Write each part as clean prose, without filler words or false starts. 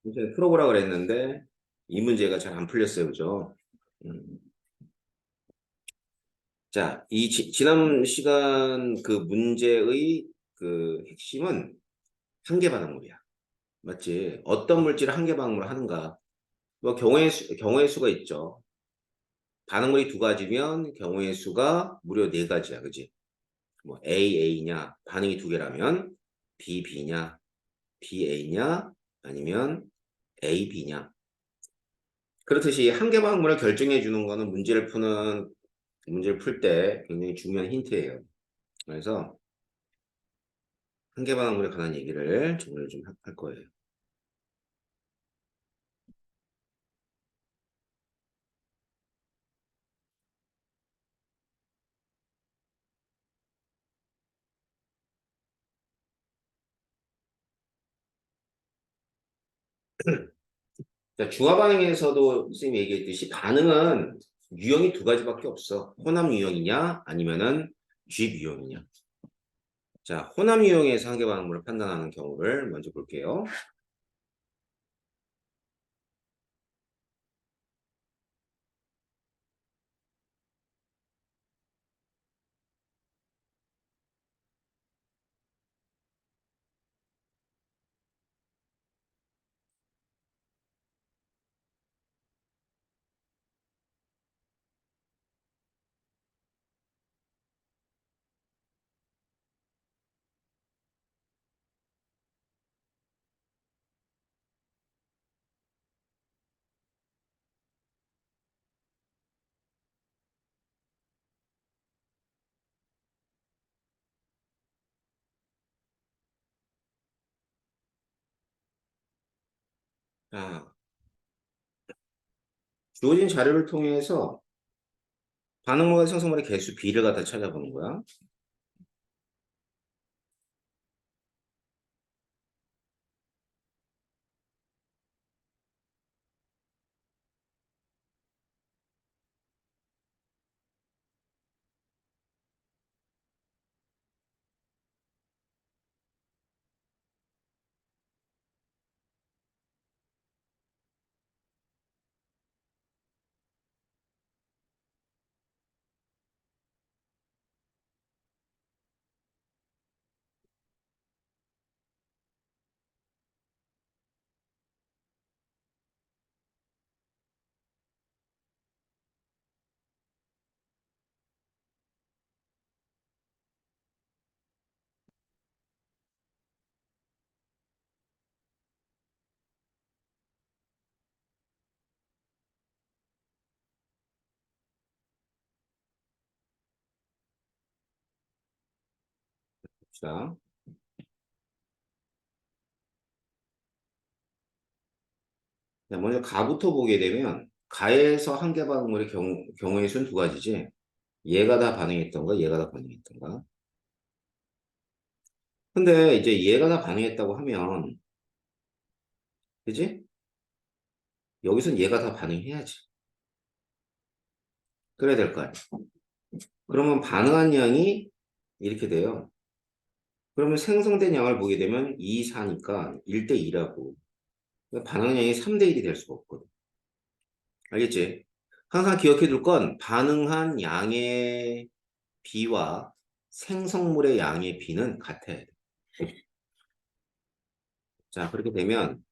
이제 풀어보라 그랬는데 이 문제가 잘 안 풀렸어요, 그죠? 음. 자, 지난 시간 그 문제의 그 핵심은 한계반응물이야. 맞지? 어떤 물질을 한계반응물 하는가? 뭐 경우의 수가 있죠. 반응물이 두 가지면 경우의 수가 무려 네 가지야, 그지? 뭐 A냐, 반응이 두 개라면 B냐, BA냐, 아니면 AB냐. 그렇듯이 한계방문을 결정해 주는 거는 문제를 풀 때 굉장히 중요한 힌트예요. 그래서 한계방문에 관한 얘기를 오늘 좀 할 거예요. 자, 중화 반응에서도 선생님이 얘기했듯이 반응은 유형이 두 가지밖에 없어. 혼합 유형이냐 아니면은 쥐 유형이냐. 자, 혼합 유형에서 한계 반응물을 판단하는 경우를 먼저 볼게요. 자, 주어진 자료를 통해서 반응물과 생성물의 개수 B를 갖다 찾아보는 거야. 자, 먼저 가부터 보게 되면 가에서 한계 반응물의 경우의 수는 두 가지지. 얘가 다 반응했던가, 얘가 다 반응했던가. 근데 이제 얘가 다 반응했다고 하면, 그지? 여기선 얘가 다 반응해야지. 그래야 될 거 아니야. 그러면 반응한 양이 이렇게 돼요. 그러면 생성된 양을 보게 되면 2, 4니까 1대 2라고. 반응한 양이 3대 1이 될 수가 없거든. 알겠지? 항상 기억해 둘 건 반응한 양의 B와 생성물의 양의 B는 같아야 돼. 자, 그렇게 되면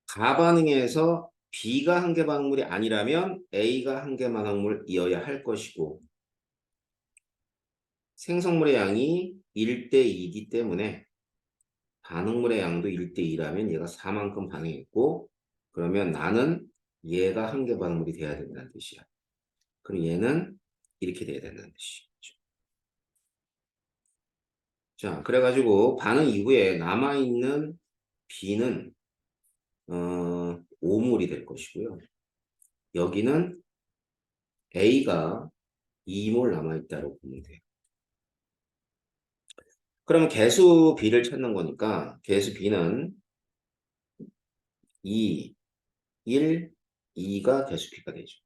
가반응에서 B가 한계 반응물이 아니라면 A가 한계 반응물이어야 할 것이고 생성물의 양이 1대 2이기 때문에 반응물의 양도 1대 2라면 얘가 4만큼 반응했고 그러면 나는 얘가 한계 반응물이 돼야 된다는 뜻이야. 그럼 얘는 이렇게 돼야 된다는 뜻이죠. 자, 그래가지고 반응 이후에 남아있는 B는 5몰이 될 것이고요. 여기는 A가 2몰 남아있다고 보면 돼요. 그러면 개수 B를 찾는 거니까 개수 B는 2, 1, 2가 개수 B가 되죠.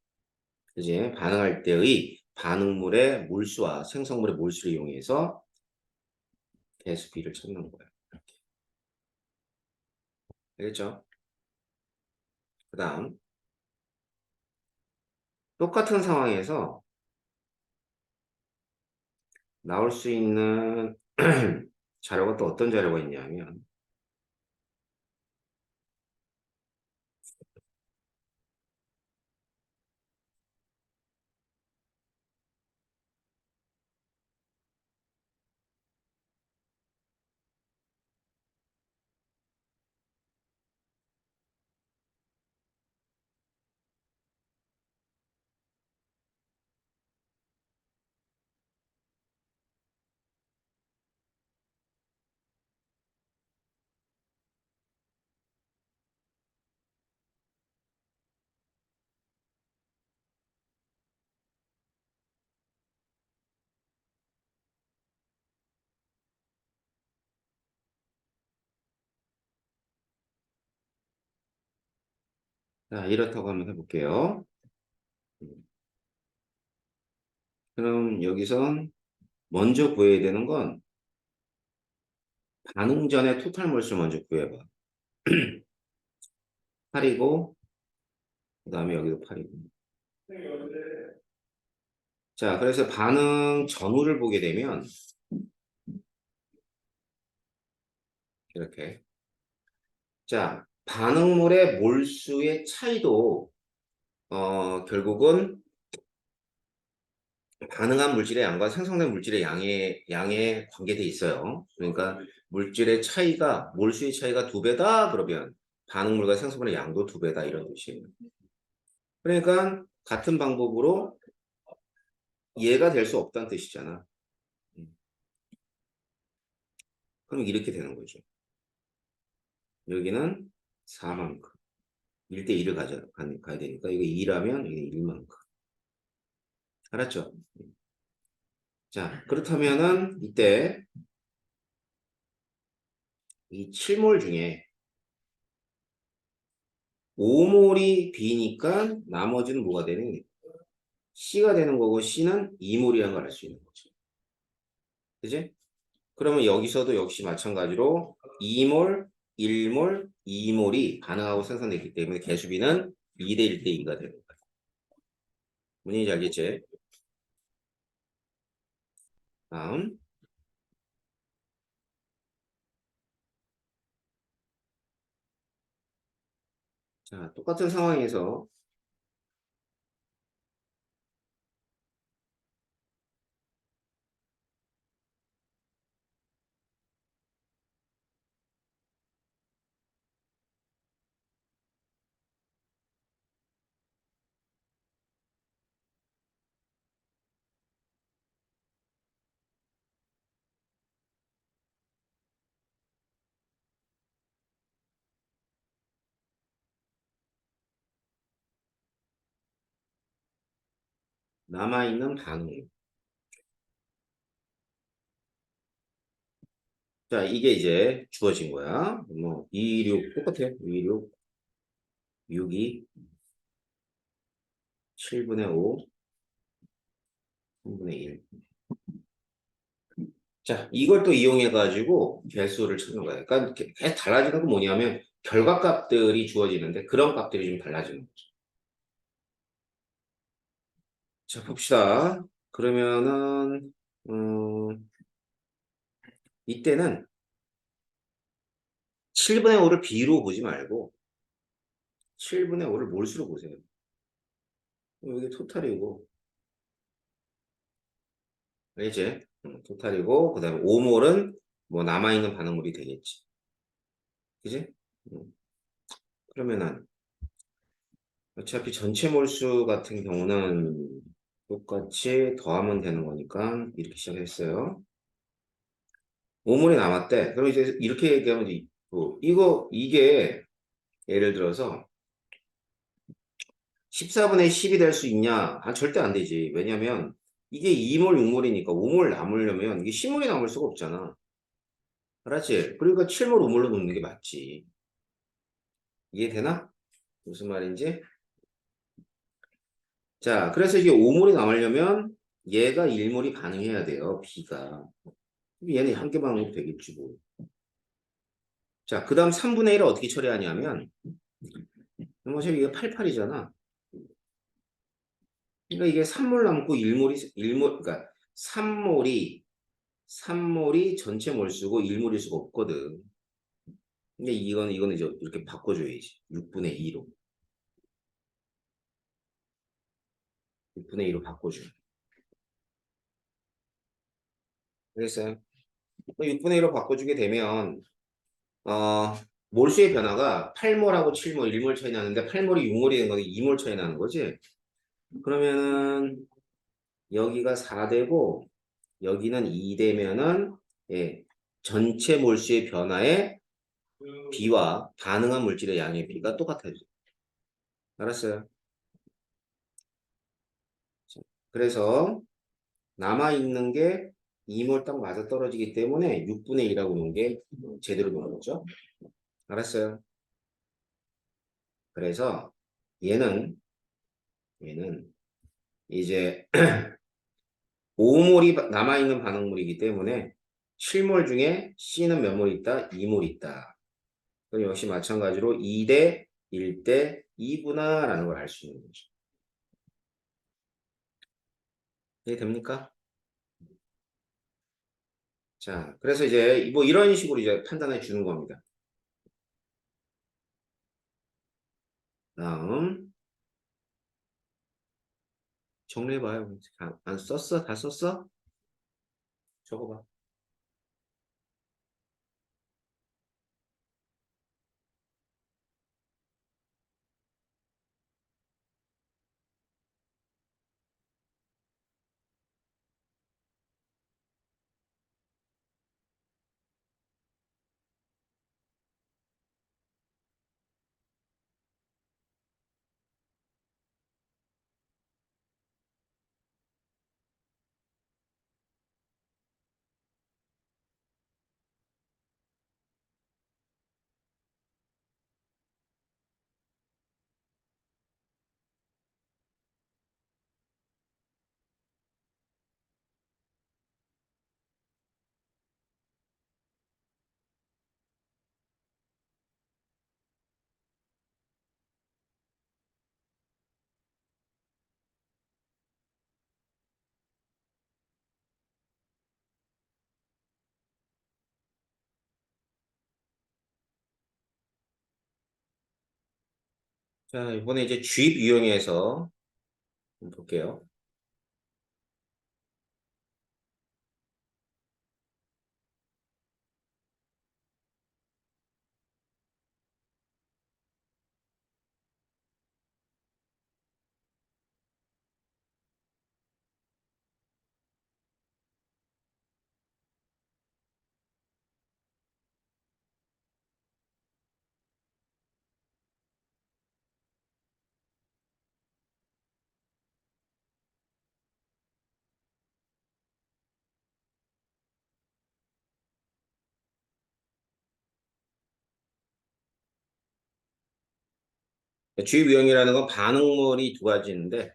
그지? 반응할 때의 반응물의 몰수와 생성물의 몰수를 이용해서 개수 B를 찾는 거예요. 알겠죠? 그 다음 똑같은 상황에서 나올 수 있는 자료가 또 어떤 자료가 있냐면 자, 이렇다고 한번 해볼게요. 그럼 여기선 먼저 구해야 되는 건 반응 전에 토탈 몰수 먼저 구해봐. 8이고 그 다음에 여기도 8이고. 자, 그래서 반응 전후를 보게 되면 이렇게 자, 반응물의 몰수의 차이도 결국은 반응한 물질의 양과 생성된 물질의 양에 관계돼 있어요. 그러니까 물질의 차이가 몰수의 차이가 2배다 그러면 반응물과 생성물의 양도 2배다 이런 뜻이에요. 그러니까 같은 방법으로 얘가 될 수 없다는 뜻이잖아. 그럼 이렇게 되는 거죠. 여기는 4만큼. 1대1을 가야 되니까 이거 2라면 이게 1만큼. 알았죠? 자, 그렇다면은 이때 이 7몰 중에 5몰이 B니까 나머지는 뭐가 되니? C가 되는 거고 C는 2몰이라는 걸 알 수 있는 거죠. 그지? 그러면 여기서도 역시 마찬가지로 2몰, 1몰, 2몰이 반응하고 생성됐기 때문에 개수비는 2대 1대 2가 되는 거예요. 문제인지 알겠지? 다음. 자, 똑같은 상황에서 남아있는 반응. 자, 이게 이제 주어진 거야. 뭐, 2, 6, 똑같아. 2, 6, 6, 2, 7분의 5, 3분의 1. 자, 이걸 또 이용해가지고 개수를 찾는 거야. 그러니까 계속 달라지는 건 뭐냐면 결과값들이 주어지는데 그런 값들이 좀 달라지는 거죠. 자, 봅시다. 그러면은, 이때는 7분의 5를 B로 보지 말고 7분의 5를 몰수로 보세요. 여기 토탈이고, 알겠지? 토탈이고, 그 다음에 5몰은 뭐 남아있는 반응물이 되겠지. 그지? 그러면은 어차피 전체 몰수 같은 경우는 똑같이 더하면 되는 거니까 이렇게 시작했어요. 5몰이 남았대. 그럼 이제 이렇게 얘기하면 이게 예를 들어서 14분의 10이 될 수 있냐? 아, 절대 안 되지. 왜냐면 이게 2몰, 6몰이니까 5몰 남으려면 이게 10몰이 남을 수가 없잖아. 알았지? 그러니까 7몰, 5몰로 놓는 게 맞지. 이해되나? 무슨 말인지? 자, 그래서 이게 5몰이 남으려면 얘가 1몰이 반응해야 돼요. B가. 얘는 한 개만 하면 되겠지 뭐. 자, 그 다음 3분의 1을 어떻게 처리하냐면, 어차피 이게 88이잖아. 그러니까 이게 3몰 남고 1몰, 그러니까 3몰이 전체 몰수고 1몰일 수가 없거든. 근데 이거는 이제 이렇게 바꿔줘야지. 6분의 2로. 6분의 2로 바꿔줘. 알겠어요? 6분의 1로 바꿔주게 되면, 어, 몰수의 변화가 8몰하고 7몰, 1몰 차이 나는데 8몰이 6몰이 되는 거는 2몰 차이 나는 거지? 그러면은 여기가 4 되고 여기는 2 되면은 예, 전체 몰수의 변화의 B와 반응한 물질의 양의 B가 똑같아져. 알았어요? 그래서 남아있는 게 2몰 딱 맞아떨어지기 때문에 6분의 2라고 놓은 게 제대로 놓은 거죠. 알았어요? 그래서 얘는 이제 5몰이 남아있는 반응물이기 때문에 7몰 중에 C는 몇 몰 있다? 2몰 있다. 그럼 역시 마찬가지로 2대 1대 2구나 라는 걸 알 수 있는 거죠. 이해됩니까? 자, 그래서 이제 뭐 이런 식으로 이제 판단해 주는 겁니다. 다음 정리해봐요. 안 썼어? 다 썼어? 적어봐. 자, 이번에 이제 주입 유형에서 한번 볼게요. 주입 유형이라는 건 반응물이 두 가지 있는데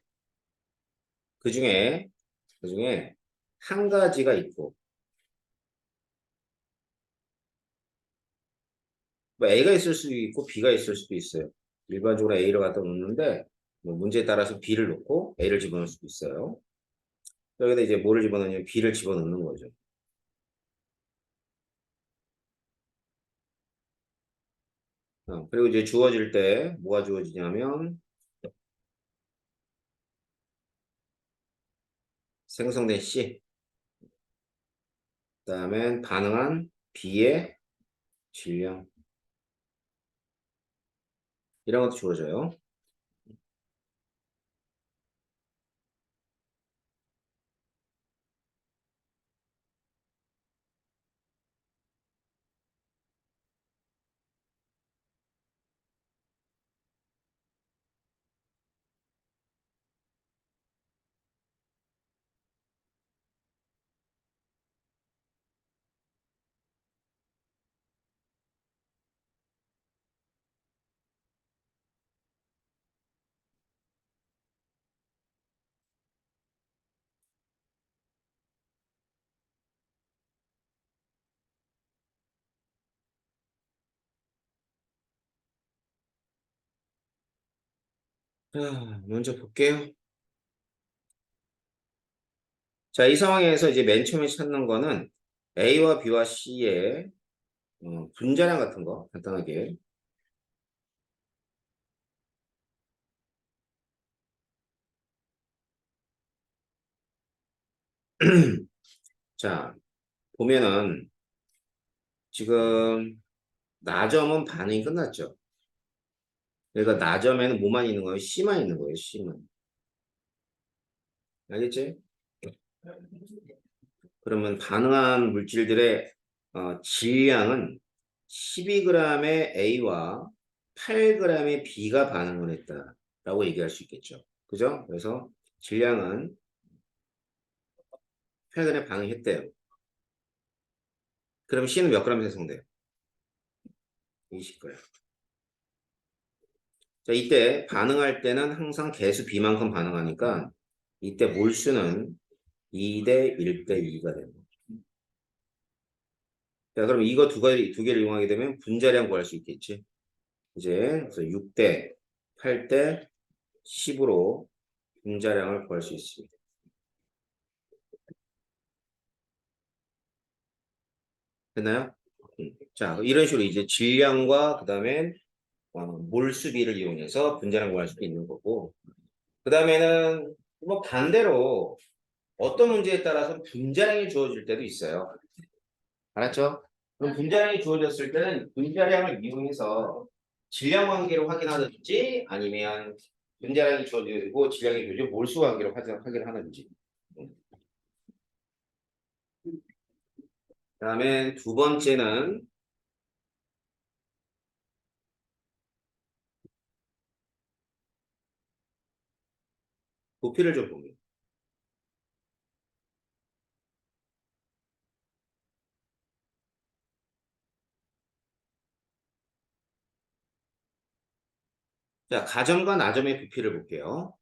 그중에 그중에 한 가지가 있고 뭐 A가 있을 수도 있고 B가 있을 수도 있어요. 일반적으로 A를 갖다 놓는데 뭐 문제에 따라서 B를 놓고 A를 집어넣을 수도 있어요. 여기다 이제 뭐를 집어넣냐면 B를 집어넣는 거죠. 그리고 이제 주어질 때 뭐가 주어지냐면 생성된 C, 그다음에 반응한 B의 질량 이런 것도 주어져요. 자, 먼저 볼게요. 자, 이 상황에서 이제 맨 처음에 찾는 거는 A와 B와 C의 분자량 같은 거 간단하게. 자, 보면은 지금 나점은 반응이 끝났죠. 그러니까 나점에는 뭐만 있는 거예요? C만 있는 거예요. C만. 알겠지? 그러면 반응한 물질들의 질량은 12g의 A와 8g의 B가 반응을 했다라고 얘기할 수 있겠죠. 그죠? 그래서 질량은 8g 반응했대요. 그럼 C는 몇 g 생성돼요? 20g. 자, 이때 반응할 때는 항상 개수 B만큼 반응하니까 이때 몰수는 2대 1대 2가 됩니다. 자, 그럼 이거 두 개를 이용하게 되면 분자량 구할 수 있겠지. 이제 그래서 6대 8대 10으로 분자량을 구할 수 있습니다. 됐나요? 자, 이런 식으로 이제 질량과 그 다음에 몰수비를 이용해서 분자량 구할 수도 있는 거고, 그 다음에는 뭐 반대로 어떤 문제에 따라서 분자량이 주어질 때도 있어요. 알았죠? 그럼 분자량이 주어졌을 때는 분자량을 이용해서 질량 관계를 확인하든지 아니면 분자량이 주어지고 질량이 주어지고 몰수 관계를 확인하든지. 그다음에 두 번째는 부피를 좀 봅니다. 자, 가점과 나점의 부피를 볼게요.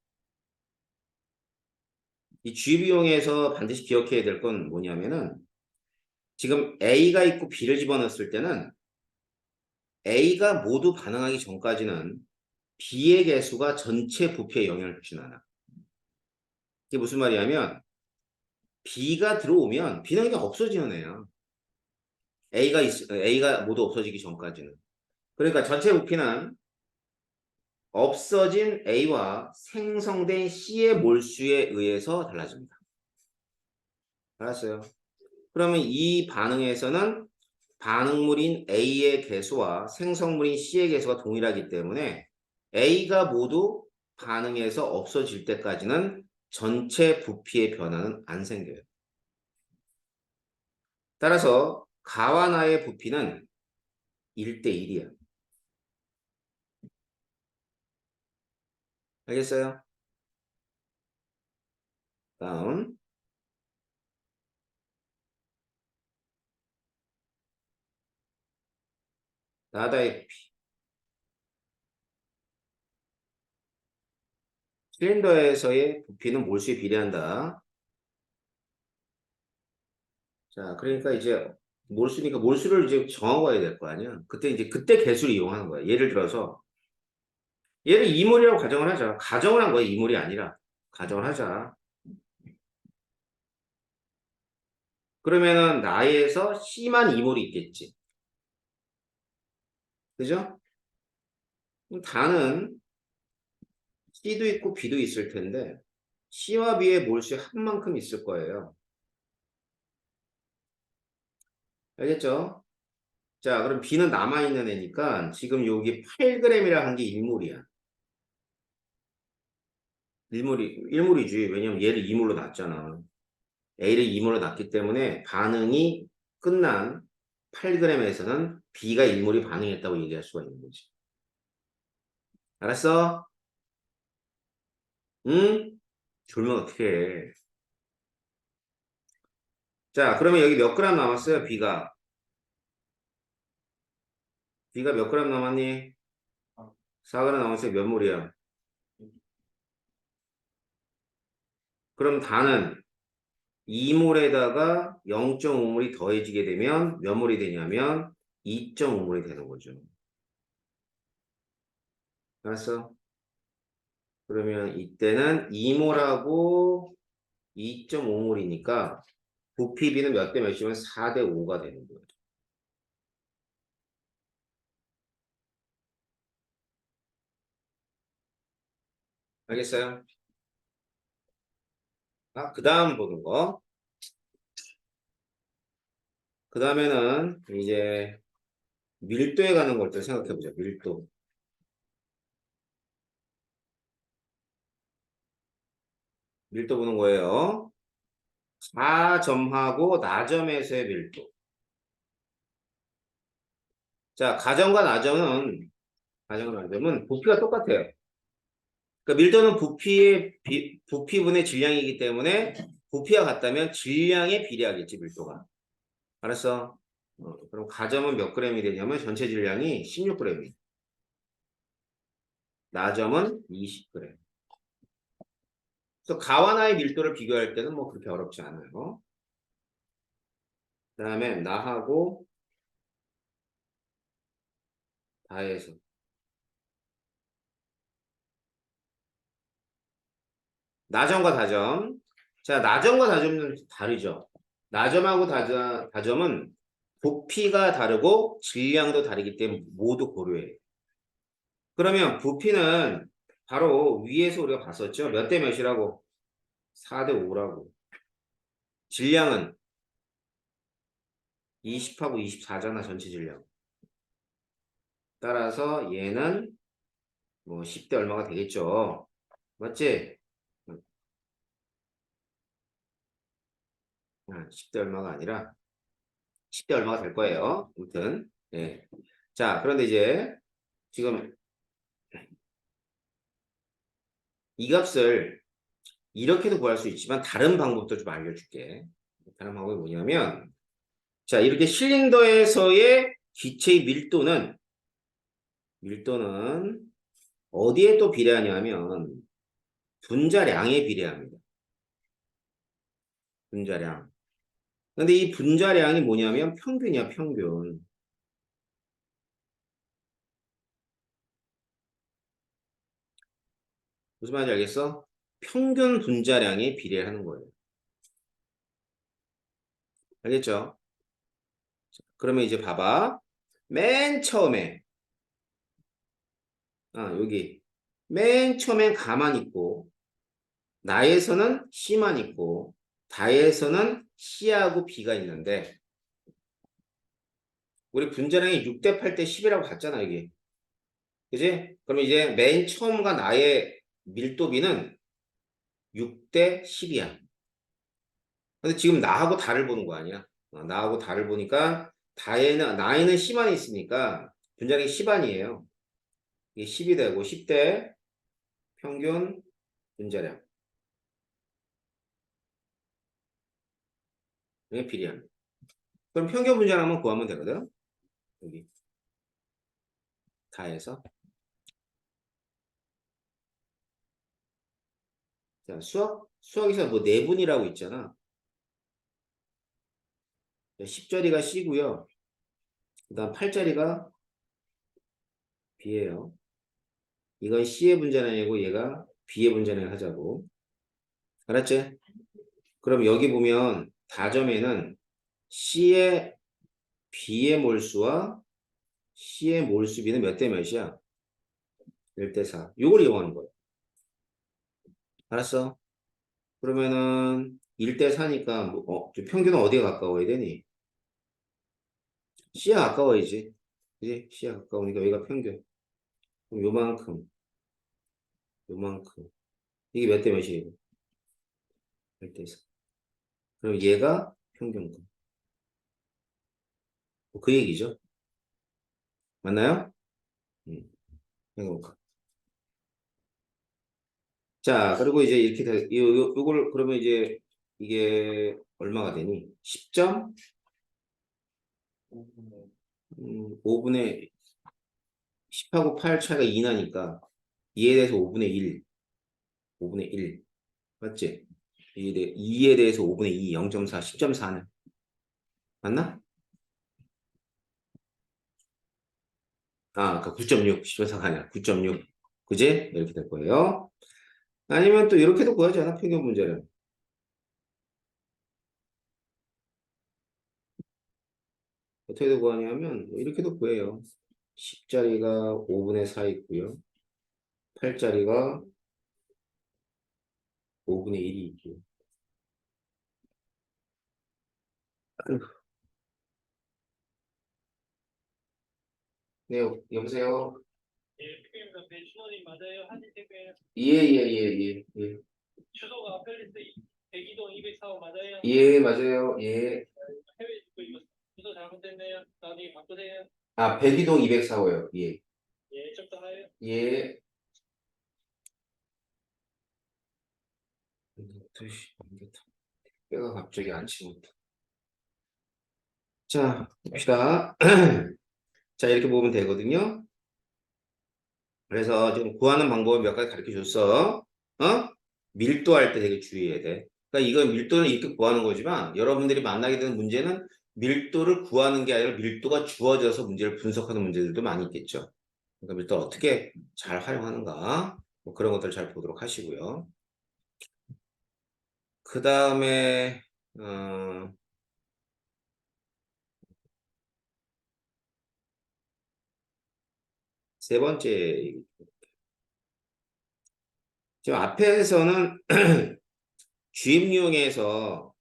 이 주입이용해서 반드시 기억해야 될 건 뭐냐면은 지금 A가 있고 B를 집어넣었을 때는 A가 모두 반응하기 전까지는 B의 개수가 전체 부피에 영향을 주진 않아. 이게 무슨 말이냐면 B가 들어오면 B는 그냥 없어지는 애야. A가 모두 없어지기 전까지는. 그러니까 전체 부피는 없어진 A와 생성된 C의 몰수에 의해서 달라집니다. 알았어요? 그러면 이 반응에서는 반응물인 A의 개수와 생성물인 C의 개수가 동일하기 때문에 A가 모두 반응해서 없어질 때까지는 전체 부피의 변화는 안 생겨요. 따라서 가와 나의 부피는 1대 1이야. 알겠어요? 다음 나다의 부피. 실린더에서의 부피는 몰수에 비례한다. 자, 그러니까 이제 몰수니까 몰수를 이제 정하고 가야 될 거 아니야. 그때 개수를 이용하는 거야. 예를 들어서 얘를 이몰이라고 가정을 하자. 가정을 한 거야. 이몰이 아니라. 가정을 하자. 그러면은 나에서 C만 이몰이 있겠지. 그죠? 그럼 다는 C도 있고 B도 있을 텐데 C와 B의 몰수의 한 만큼 있을 거예요. 알겠죠? 자, 그럼 B는 남아있는 애니까 지금 여기 8g이라 한 게 1몰이야. 1몰이지. 왜냐면 얘를 2몰로 놨잖아. A를 2몰로 놨기 때문에 반응이 끝난 8g에서는 B가 1몰이 반응했다고 얘기할 수가 있는 거지. 알았어? 응? 졸면 어떻게 해. 자, 그러면 여기 몇 그램 남았어요? B가 몇 그램 남았니? 4g 남았어요. 몇 몰이야? 그럼 다는 2몰에다가 0.5몰이 더해지게 되면 몇 몰이 되냐면 2.5몰이 되는 거죠. 알았어? 그러면 이때는 2몰하고 2.5몰이니까 부피비는 몇 대 몇이면 4대 5가 되는 거예요. 알겠어요? 아, 그 다음 보는 거. 그 다음에는 이제 밀도에 가는 걸 좀 생각해 보자. 밀도. 밀도 보는 거예요. 4점하고 나점에서의 밀도. 자, 가정과 나점은 부피가 똑같아요. 그러니까 밀도는 부피분의 질량이기 때문에 부피와 같다면 질량에 비례하겠지, 밀도가. 알았어? 그럼 가점은 몇 그램이 되냐면 전체 질량이 16g이. 나점은 20g. 그래서 가와 나의 밀도를 비교할 때는 뭐 그렇게 어렵지 않아요. 그 다음에 나하고 다해서. 나점과 다점. 자, 나점과 다점은 다르죠. 나점하고 다점은 부피가 다르고 질량도 다르기 때문에 모두 고려해요. 그러면 부피는 바로 위에서 우리가 봤었죠. 몇 대 몇이라고? 4대 5라고. 질량은 20하고 24잖아, 전체 질량. 따라서 얘는 뭐 10대 얼마가 되겠죠. 맞지? 10대 얼마가 아니라 10대 얼마가 될 거예요. 아무튼. 예. 자, 그런데 이제 지금 이 값을 이렇게도 구할 수 있지만 다른 방법도 좀 알려줄게. 다른 방법이 뭐냐면 자, 이렇게 실린더에서의 기체의 밀도는 어디에 또 비례하냐면 분자량에 비례합니다. 분자량. 근데 이 분자량이 뭐냐면 평균이야, 평균. 무슨 말인지 알겠어? 평균 분자량에 비례하는 거예요. 알겠죠? 그러면 이제 봐봐. 맨 처음에, 여기. 맨 처음엔 가만 있고, 나에서는 C만 있고, 다에서는 C하고 B가 있는데, 우리 분자량이 6대 8대 10이라고 봤잖아, 여기. 그지? 그럼 이제 맨 처음과 나의 밀도비는 6대 10이야. 근데 지금 나하고 다를 보는 거 아니야? 나하고 다를 보니까 나에는 C만 있으니까 분자량이 10안이에요. 이게 10이 되고 10대 평균 분자량. 이게 비례합니다. 그럼 평균 분자량만 구하면 되거든. 여기 다해서. 자, 수학에서 뭐 내분이라고 있잖아. 10짜리가 C고요. 그 다음 8짜리가 B예요. 이건 C의 분자량이고 얘가 B의 분자량 하자고. 알았지? 그럼 여기 보면 다점에는 C의 B의 몰수와 C의 몰수비는 몇 대 몇이야? 1대 4. 이걸 이용하는 거예요. 알았어? 그러면은 1대 4니까 평균은 어디에 가까워야 되니? C에 가까워야지. 그지? C에 가까우니까 여기가 평균. 그럼 요만큼. 이게 몇 대 몇이에요? 1대 4. 그럼 얘가 평균급. 뭐그 얘기죠. 맞나요? 음, 해볼까. 자, 그리고 이제 이렇게 요걸 그러면 이제 이게 얼마가 되니? 10점? 5분의 10하고 8 차이가 2 나니까 2에 대해서 5분의 1. 5분의 1. 맞지? 2에 대해서 5분의 2, 0.4, 10.4는 맞나? 그 9.6, 10.4가 아니라 9.6. 그지? 이렇게 될 거예요. 아니면 또 이렇게도 구하지 않아? 평균 문제를. 어떻게 구하냐면 이렇게도 구해요. 10짜리가 5분의 4 있고요. 8짜리가 5분의 1이 있고요. 네, 여보세요? 예, 피크입니다. 네, 신원님 맞아요. 한일 택배예요. 예, 예, 예, 예, 예. 주소가 펠리스 102동 204호 맞아요? 예, 맞아요. 예. 해외 주소 이거 주소 잘못됐네요. 나중에 바꾸세요. 아, 102동 204호요. 예. 예, 적당해요. 예. 뼈가 갑자기 안 치는다. 자, 봅시다. 자, 이렇게 보면 되거든요. 그래서 지금 구하는 방법을 몇 가지 가르쳐 줬어. 어? 밀도할 때 되게 주의해야 돼. 그러니까 이건 밀도는 이렇게 구하는 거지만 여러분들이 만나게 되는 문제는 밀도를 구하는 게 아니라 밀도가 주어져서 문제를 분석하는 문제들도 많이 있겠죠. 그러니까 밀도 어떻게 잘 활용하는가 뭐 그런 것들 잘 보도록 하시고요. 그 다음에 세 번째 지금 앞에서는 주입유형에서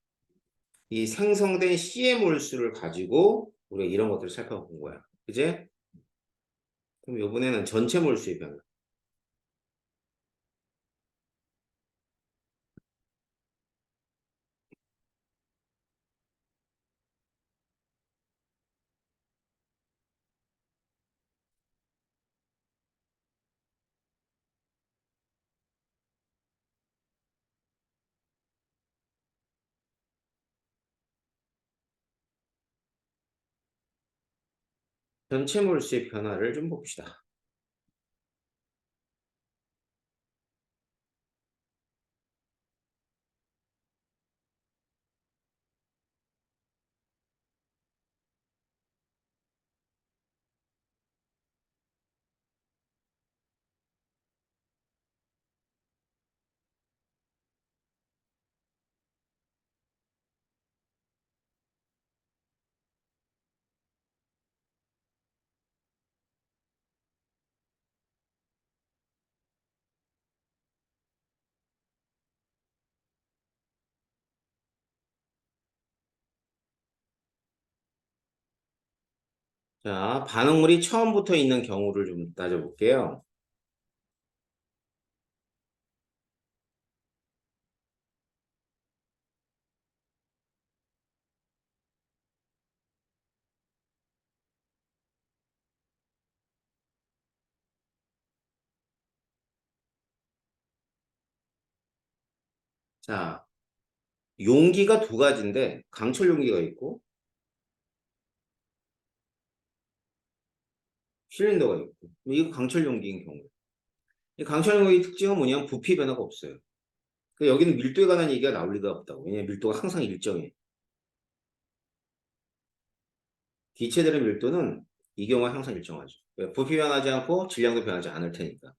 이 생성된 C의 몰수를 가지고 우리가 이런 것들을 살펴본 거야. 그제? 그럼 이번에는 전체 몰수의 변화. 전체 몰수의 변화를 좀 봅시다. 자, 반응물이 처음부터 있는 경우를 좀 따져볼게요. 자, 용기가 두 가지인데 강철 용기가 있고 실린더가 있고 이거 강철 용기인 경우. 이 강철 용기의 특징은 뭐냐면 부피 변화가 없어요. 그러니까 여기는 밀도에 관한 얘기가 나올 리가 없다고. 왜냐면 밀도가 항상 일정해. 기체들의 밀도는 이 경우에 항상 일정하죠. 부피 변하지 않고 질량도 변하지 않을 테니까.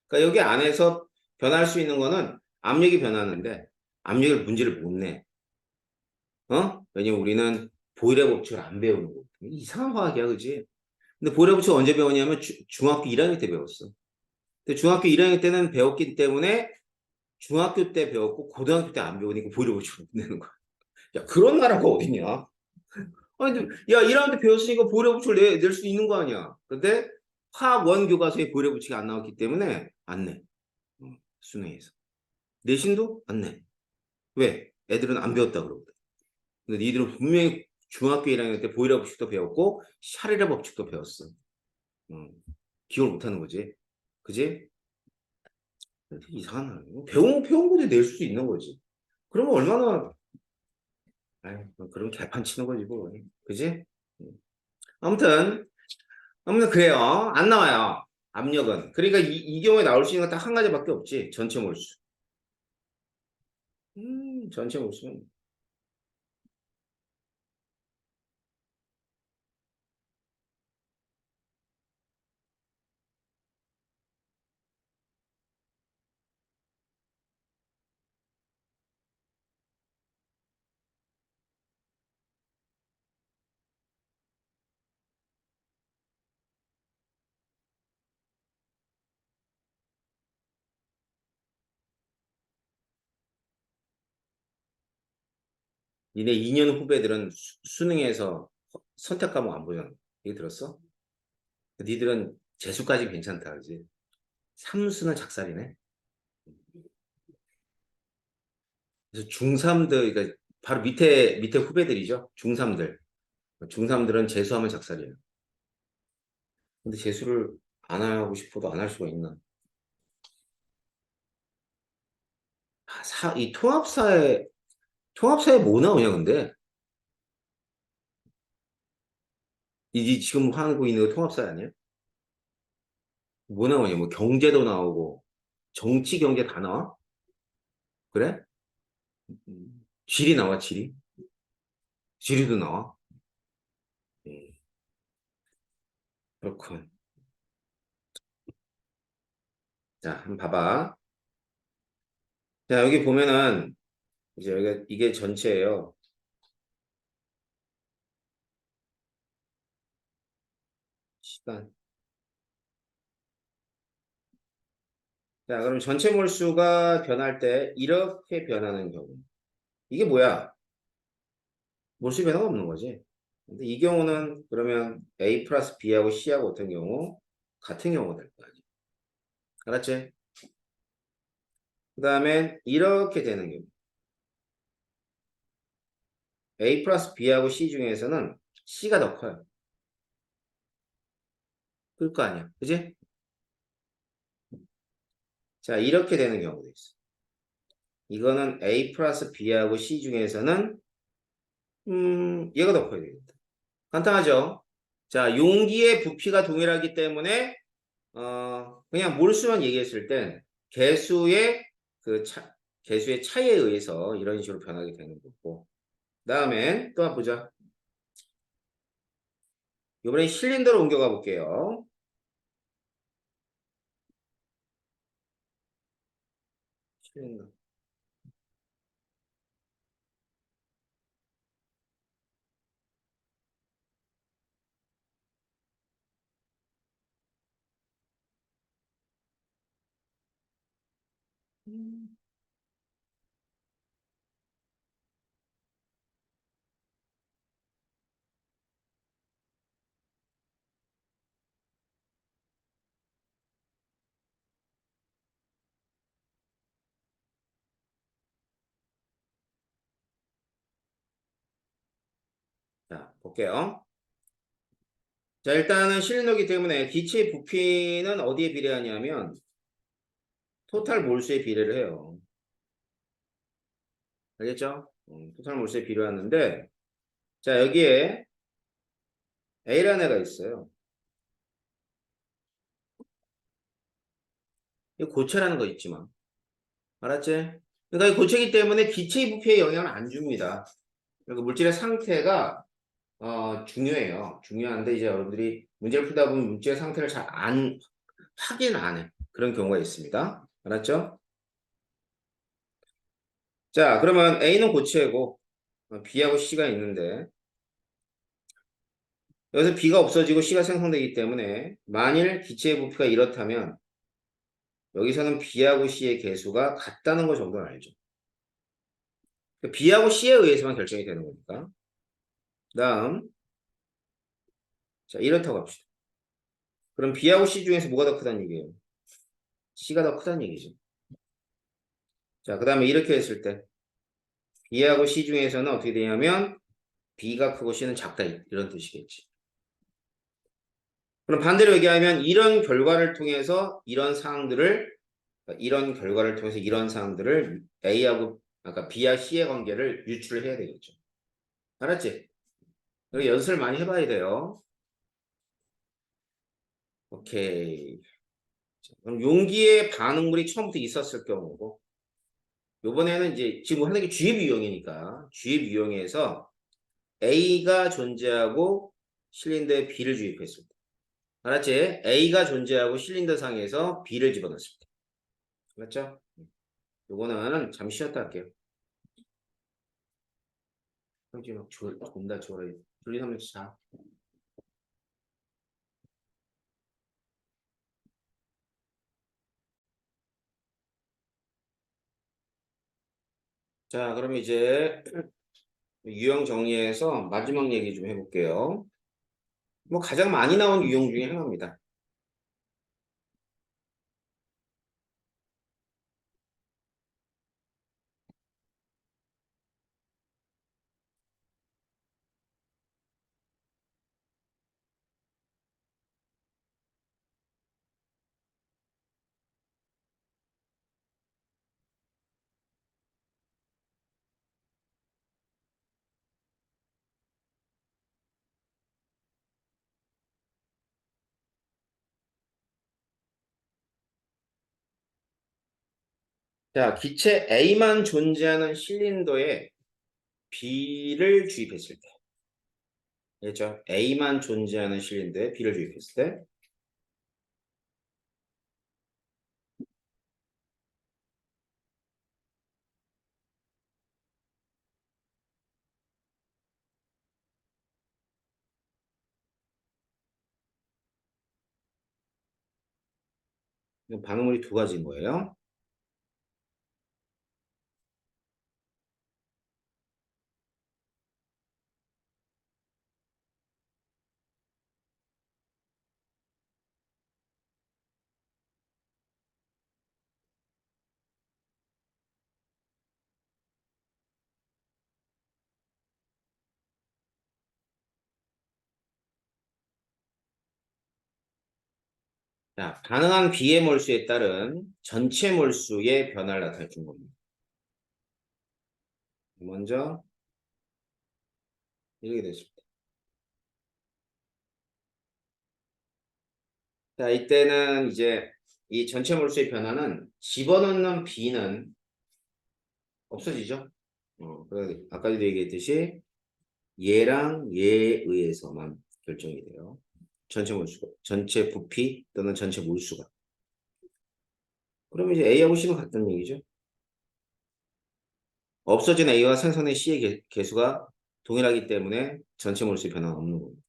그러니까 여기 안에서 변할 수 있는 거는 압력이 변하는데 압력을 문제를 못 내. 어? 왜냐면 우리는 보일의 법칙을 안 배우는 거거든. 이상한 과학이야, 그지? 근데 보일의 법칙 언제 배웠냐면 중학교 1학년 때 배웠어. 근데 중학교 1학년 때는 배웠기 때문에 중학교 때 배웠고 고등학교 때 안 배우니까 보일의 법칙을 못 내는 거야. 야, 그런 나라가 어딨냐? 아니, 근데, 야, 1학년 때 배웠으니까 보일의 법칙을 낼 수 있는 거 아니야. 근데 화학 원 교과서에 보일의 법칙이 안 나왔기 때문에 안 내. 수능에서. 내신도 안 내. 왜? 애들은 안 배웠다 그러거든. 근데 니들은 분명히 중학교 1학년 때 보이라 법칙도 배웠고 샤르르 법칙도 배웠어. 음, 기억을 못하는 거지. 그지? 되게 이상하네. 배운 거지 낼 수 있는 거지. 그러면 얼마나 아유, 그럼 개판 치는 거지 뭐. 그지? 음. 아무튼 그래요. 안 나와요. 압력은. 그러니까 이 경우에 나올 수 있는 건 딱 한 가지밖에 없지. 전체 몰수. 전체 몰수는 니네 2년 후배들은 수능에서 선택 과목 안 보잖아. 얘기 들었어? 니들은 재수까지 괜찮다, 그지? 삼수는 작살이네. 그래서 중3들, 그러니까 바로 밑에 후배들이죠. 중3들. 중3들은 재수하면 작살이에요. 근데 재수를 안 하고 싶어도 안 할 수가 있나? 이 통합사에 뭐 나오냐, 근데? 이 지금 하고 있는 거 통합사 아니야? 뭐 나오냐, 뭐 경제도 나오고, 정치, 경제 다 나와? 그래? 지리 나와, 지리? 지리도 나와? 음, 그렇군. 자, 한번 봐봐. 자, 여기 보면은, 이제 여기, 이게 전체예요. 시간. 자, 그럼 전체 몰수가 변할 때 이렇게 변하는 경우. 이게 뭐야? 몰수 변화가 없는 거지. 근데 이 경우는 그러면 A 플러스 B하고 C하고 어떤 경우? 같은 경우가 될 거야. 알았지? 그 다음에 이렇게 되는 경우. A 플러스 B하고 C 중에서는 C가 더 커요. 그럴 거 아니야. 그지? 자, 이렇게 되는 경우도 있어. 이거는 A 플러스 B하고 C 중에서는, 얘가 더 커야 되겠다. 간단하죠? 자, 용기의 부피가 동일하기 때문에, 그냥 몰수만 얘기했을 땐 개수의 그 개수의 차이에 의해서 이런 식으로 변하게 되는 거고. 다음에 또 한번 보자. 이번에 실린더로 옮겨가 볼게요. 실린더. 자, 볼게요. 자, 일단은 실린더기 때문에 기체의 부피는 어디에 비례하냐면 토탈 몰수에 비례를 해요. 알겠죠? 토탈 몰수에 비례하는데 자, 여기에 A라는 애가 있어요. 이 고체라는 거 있지만. 알았지? 그러니까 이 고체이기 때문에 기체의 부피에 영향을 안 줍니다. 그리고 물질의 상태가 중요해요. 중요한데 이제 여러분들이 문제를 풀다 보면 물질의 상태를 잘 확인 안 해. 그런 경우가 있습니다. 알았죠? 자, 그러면 A는 고체고 B하고 C가 있는데 여기서 B가 없어지고 C가 생성되기 때문에 만일 기체의 부피가 이렇다면 여기서는 B하고 C의 개수가 같다는 거 정도는 알죠. B하고 C에 의해서만 결정이 되는 거니까. 다음, 자, 이렇다고 합시다. 그럼 B하고 C 중에서 뭐가 더 크다는 얘기예요? C가 더 크다는 얘기죠. 자, 그 다음에 이렇게 했을 때 B하고 C 중에서는 어떻게 되냐면 B가 크고 C는 작다 이런 뜻이겠지. 그럼 반대로 얘기하면 이런 결과를 통해서 이런 사항들을 A하고 아까 B와 C의 관계를 유출을 해야 되겠죠. 알았지? 그리고 연습을 많이 해봐야 돼요. 오케이. 자, 그럼 용기에 반응물이 처음부터 있었을 경우고 요번에는 이제 지금 하는 게 주입 유형이니까 주입 유형에서 A가 존재하고 실린더에 B를 주입했습니다. 알았지? A가 존재하고 실린더 상에서 B를 집어넣습니다. 맞죠? 요거는 잠시 쉬었다 할게요. 형제 막 존나 졸어. 졸리면 자. 자, 그러면 이제 유형 정리해서 마지막 얘기 좀 해볼게요. 뭐 가장 많이 나온 유형 중에 하나입니다. 자, 기체 A만 존재하는 실린더에 B를 주입했을 때. 그렇죠? A만 존재하는 실린더에 B를 주입했을 때. 반응물이 두 가지인 거예요. 자, 가능한 B의 몰수에 따른 전체 몰수의 변화를 나타내 준 겁니다. 먼저 이렇게 됐습니다. 자, 이때는 이제 이 전체 몰수의 변화는 집어넣는 B는 없어지죠. 그래서 아까도 얘기했듯이 얘랑 얘에 의해서만 결정이 돼요. 전체 몰수가, 전체 부피 또는 전체 몰수가. 그러면 이제 A하고 C는 같다는 얘기죠. 없어진 A와 생성된 C의 개수가 동일하기 때문에 전체 몰수의 변화가 없는 겁니다.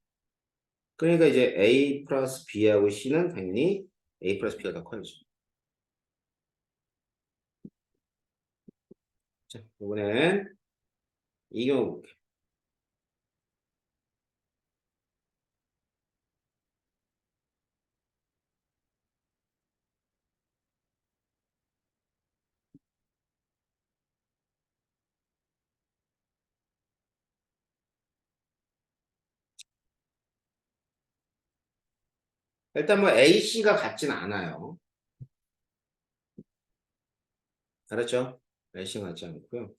그러니까 이제 A 플러스 B하고 C는 당연히 A 플러스 B가 더 커야죠. 자, 이번엔 이 경우 볼게요. 일단 뭐 A, C가 같진 않아요. 알았죠? A, C가 같지 않고요.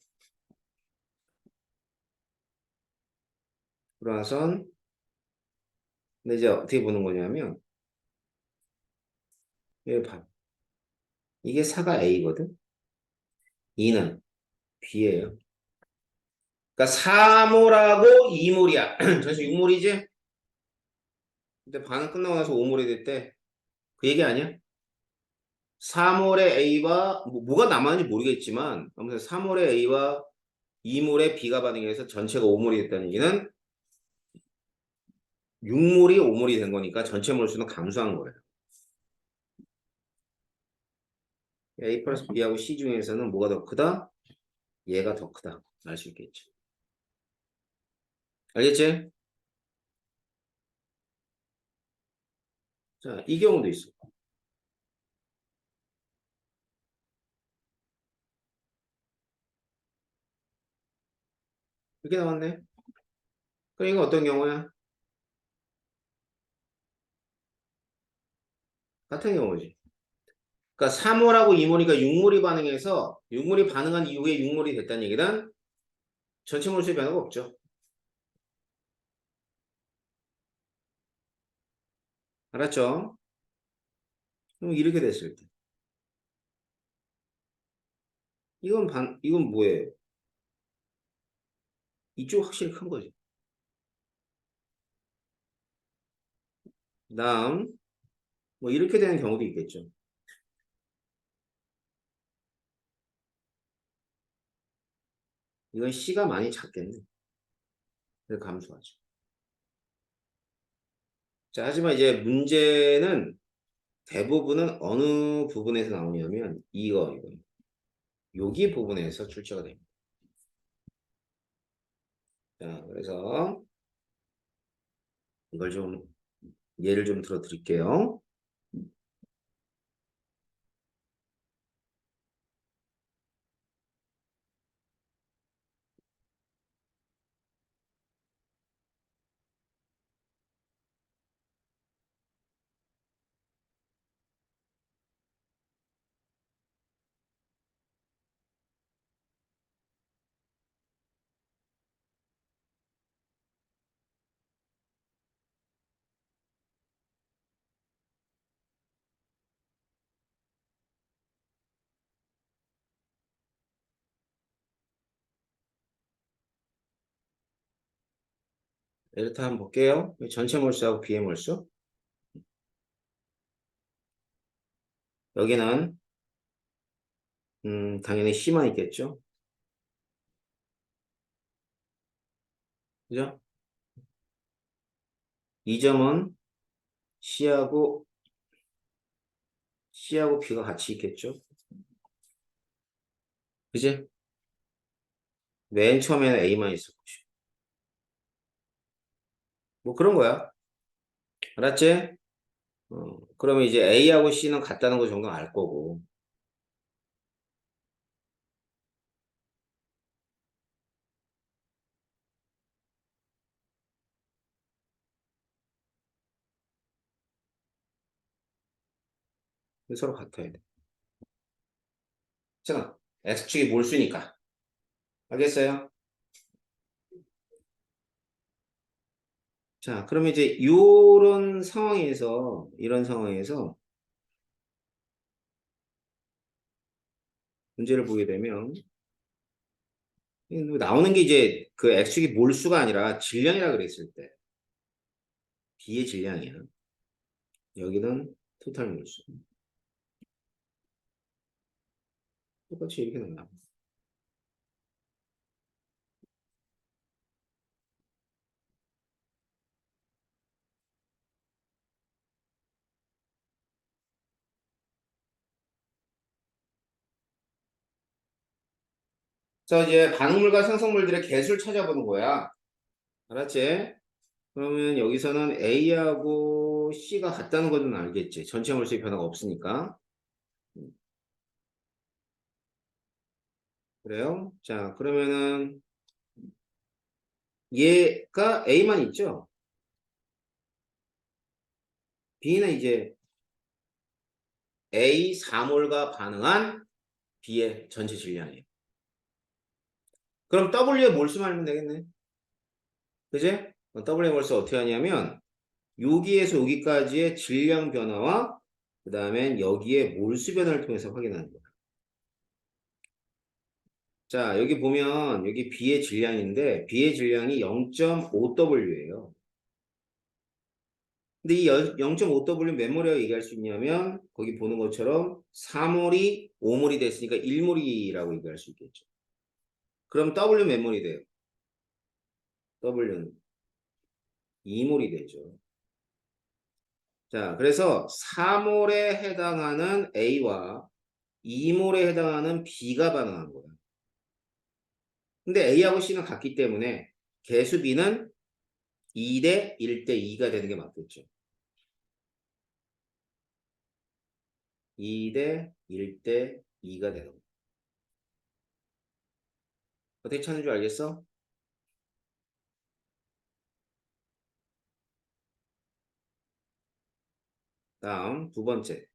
그러나선 근데 이제 어떻게 보는 거냐면 여기 봐. 이게 4가 A거든. 2는 B예요. 그러니까 4몰하고 2몰이야. 전체 6몰이지? 근데 반응 끝나고 나서 5몰이 됐대. 그 얘기 아니야? 4몰의 A와 뭐가 남았는지 모르겠지만 아무튼 4몰의 A와 2몰의 B가 반응해서 전체가 5몰이 됐다는 얘기는 6몰이 5몰이 된 거니까 전체 몰수는 감소한 거예요. A 플러스 B하고 C 중에서는 뭐가 더 크다? 얘가 더 크다. 알 수 있겠죠. 알겠지? 자, 이 경우도 있어. 이렇게 나왔네. 그럼 이거 어떤 경우야? 같은 경우지. 그러니까 3몰하고 2몰이니까 6몰이 반응해서 6몰이 반응한 이후에 6몰이 됐다는 얘기는 전체 몰수의 변화가 없죠. 알았죠? 그럼 이렇게 됐을 때. 이건 뭐예요? 이쪽 확실히 큰 거지. 다음, 뭐 이렇게 되는 경우도 있겠죠. 이건 C가 많이 작겠네. 그래서 감소하죠. 자, 하지만 이제 문제는 대부분은 어느 부분에서 나오냐면 이거. 여기 부분에서 출제가 됩니다. 자, 그래서 이걸 좀 예를 좀 들어 드릴게요. 데르타 한번 볼게요. 전체 몰수하고 비의 몰수. 여기는 당연히 C만 있겠죠. 그죠? 이 점은 C하고 B가 같이 있겠죠. 그지? 맨 처음에는 A만 있을 것이고. 뭐 그런 거야. 알았지? 그러면 이제 A하고 C는 같다는 거 정도 알 거고. 서로 같아야 돼. 자, X축이 몰수니까. 알겠어요? 자, 그러면 이제 이런 상황에서 문제를 보게 되면 나오는 게 이제 그 X축이 몰수가 아니라 질량이라 그랬을 때 B의 질량이야. 여기는 토탈 몰수. 똑같이 이렇게 나와. 자, 이제 반응물과 생성물들의 개수를 찾아보는 거야. 알았지? 그러면 여기서는 A하고 C가 같다는 것은 알겠지. 전체 몰수의 변화가 없으니까. 그래요? 자, 그러면은 얘가 A만 있죠? B는 이제 A 4몰과 반응한 B의 전체 질량이에요. 그럼 W의 몰수만 알면 되겠네. 그지? W의 몰수 어떻게 하냐면 여기에서 여기까지의 질량 변화와 그 다음에 여기에 몰수 변화를 통해서 확인하는 거야. 자, 여기 보면 여기 B의 질량인데 B의 질량이 0.5W예요. 근데 이 0.5W 몇 몰이라고 얘기할 수 있냐면 거기 보는 것처럼 4몰이 5몰이 됐으니까 1몰이라고 얘기할 수 있겠죠. 그럼 W 몇 몰이 돼요? W는 2몰이 되죠. 자, 그래서 4몰에 해당하는 A와 2몰에 해당하는 B가 반응한 거야. 근데 A하고 C는 같기 때문에 개수 B는 2대 1대 2가 되는 게 맞겠죠. 2대 1대 2가 되는 거. 어떻게 찾는 줄 알겠어? 다음 두 번째.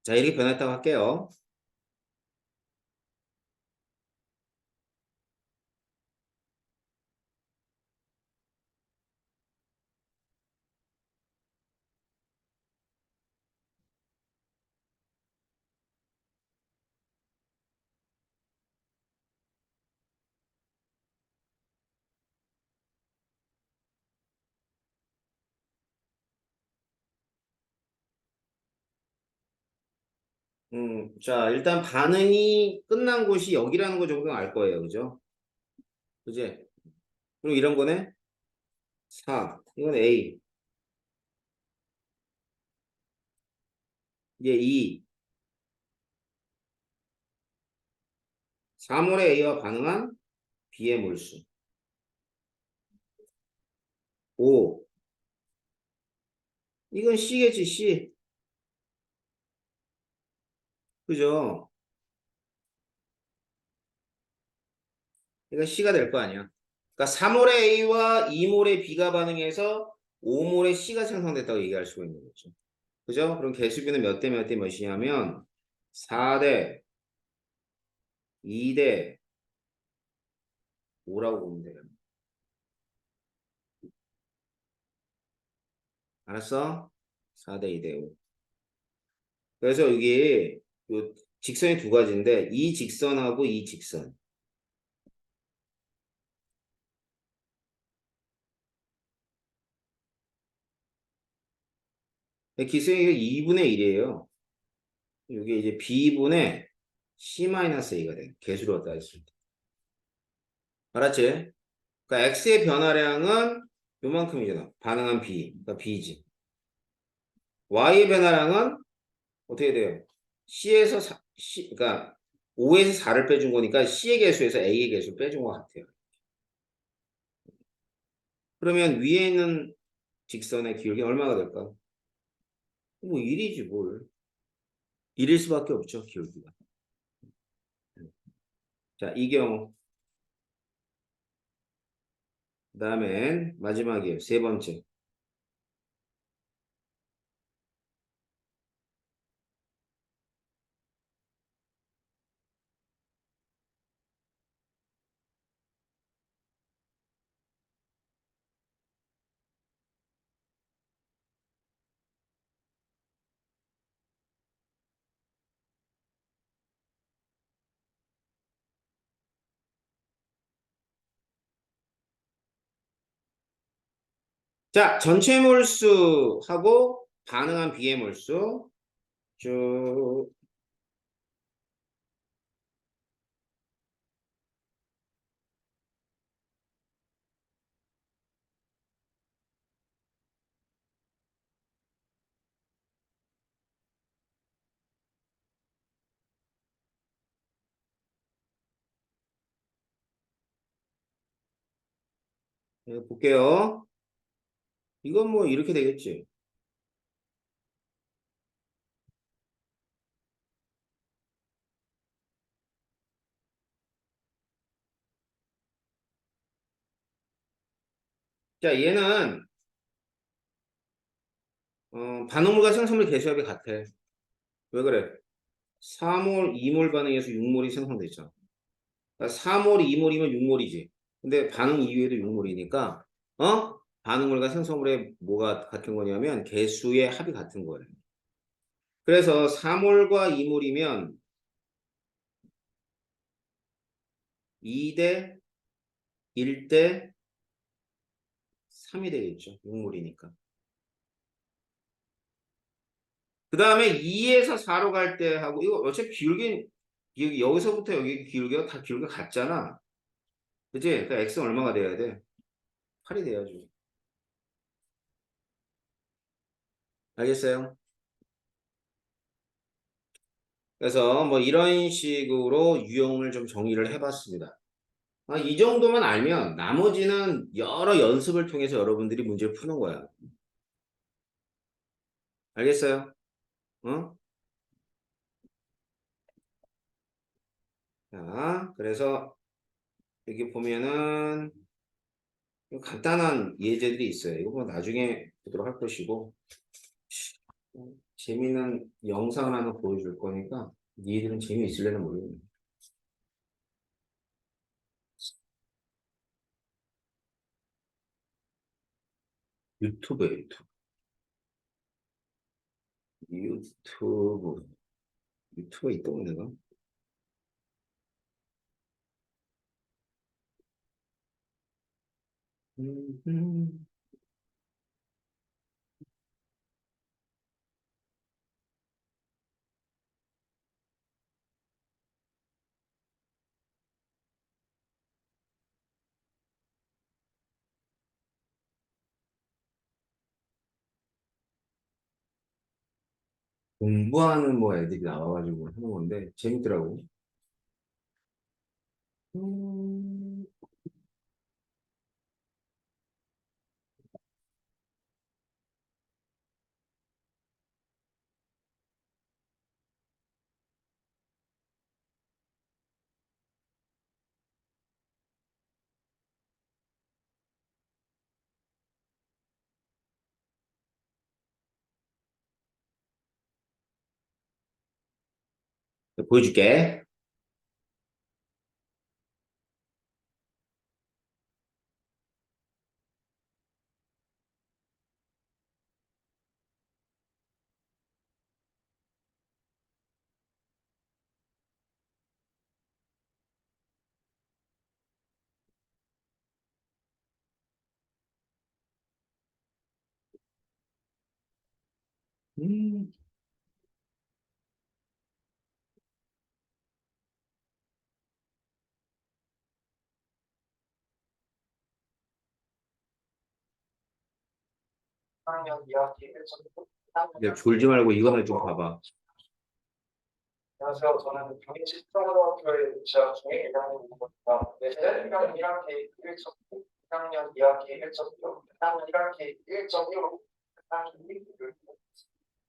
자, 이렇게 변했다고 할게요. 자, 일단 반응이 끝난 곳이 여기라는 거 정도는 알 거예요. 그죠? 그지? 그리고 이런 거네? 4. 이건 A. 이제 2. 3월의 A와 반응한 B의 몰수. 5. 이건 C겠지, C. 그죠? 이건 C가 될 거 아니야. 그러니까 3월의 A와 2몰의 B가 반응해서 5몰의 C가 생성됐다고 얘기할 수가 있는 거죠. 그죠? 그럼 개수비는 몇 대 몇 대 몇이냐면 4대 2대 5라고 보면 돼요. 알았어? 4대 2대 5. 그래서 여기 요 직선이 두 가지인데 이 직선하고 이 직선. 기승이 2분의 1이에요. 이게 이제 B분의 C-A가 돼. 개수로 갖다 했을 때. 알았지? 그러니까 X의 변화량은 요만큼이잖아. 반응한 B. 그러니까 B지. Y의 변화량은 어떻게 돼요? C에서 그러니까 5에서 4를 빼준 거니까 C의 개수에서 A의 개수 빼준 것 같아요. 그러면 위에 있는 직선의 기울기 얼마가 될까? 뭐 1이지 뭘. 1일 수밖에 없죠, 기울기가. 자, 이 경우. 그 다음엔 마지막이에요. 세 번째. 자, 전체 몰수하고 반응한 비의 몰수 쭉 볼게요. 이건 뭐 이렇게 되겠지. 자, 얘는 반응물과 생성물 개수합이 같아. 왜 그래? 4몰, 2몰 반응에서 6몰이 생성됐잖아. 그러니까 4몰, 2몰이면 6몰이지. 근데 반응 이후에도 6몰이니까 반응물과 생성물의 뭐가 같은 거냐면 개수의 합이 같은 거예요. 그래서 4몰과 2몰이면 2대 1대 3이 되겠죠. 6몰이니까. 그 다음에 2에서 4로 갈 때 하고 이거 어차피 여기서부터 여기 기울기가 다 기울기가 같잖아. 그치? 그러니까 x는 얼마가 돼야 돼? 8이 돼야죠. 알겠어요? 그래서 뭐 이런 식으로 유형을 좀 정리를 해봤습니다. 이 정도만 알면 나머지는 여러 연습을 통해서 여러분들이 문제를 푸는 거야. 알겠어요? 어? 자, 그래서 여기 보면은 간단한 예제들이 있어요. 이거 뭐 나중에 보도록 할 것이고 재미있는 영상을 하나 보여줄 거니까 니들은 재미있을려나 모르겠네. 유튜브에 유튜브. 유튜브. 유튜브에 있다고 내가? 음. 공부하는 뭐 애들이 나와가지고 하는 건데 재밌더라고. 음, 보여줄게. 음, 근데 졸지 말고 이거만 좀 봐봐. 안녕하세요. 저는 경인지평고등학교에 재학 중에 1학년 공부입니다. 네, 제 1학기 1.9, 1학년 2학기 1.6, 1학년 1학기 1.15, 1학기 1.6.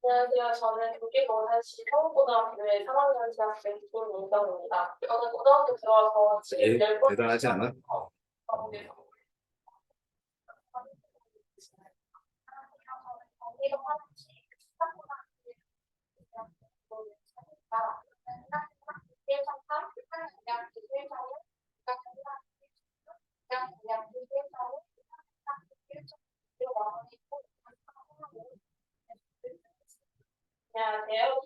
안녕하세요. 저는 경기도원산시 서울고등학교에 3학년 재학 중 김민정입니다. 저는 고등학교 들어와서 지금 10번 대단하지 않아? 안녕하세요.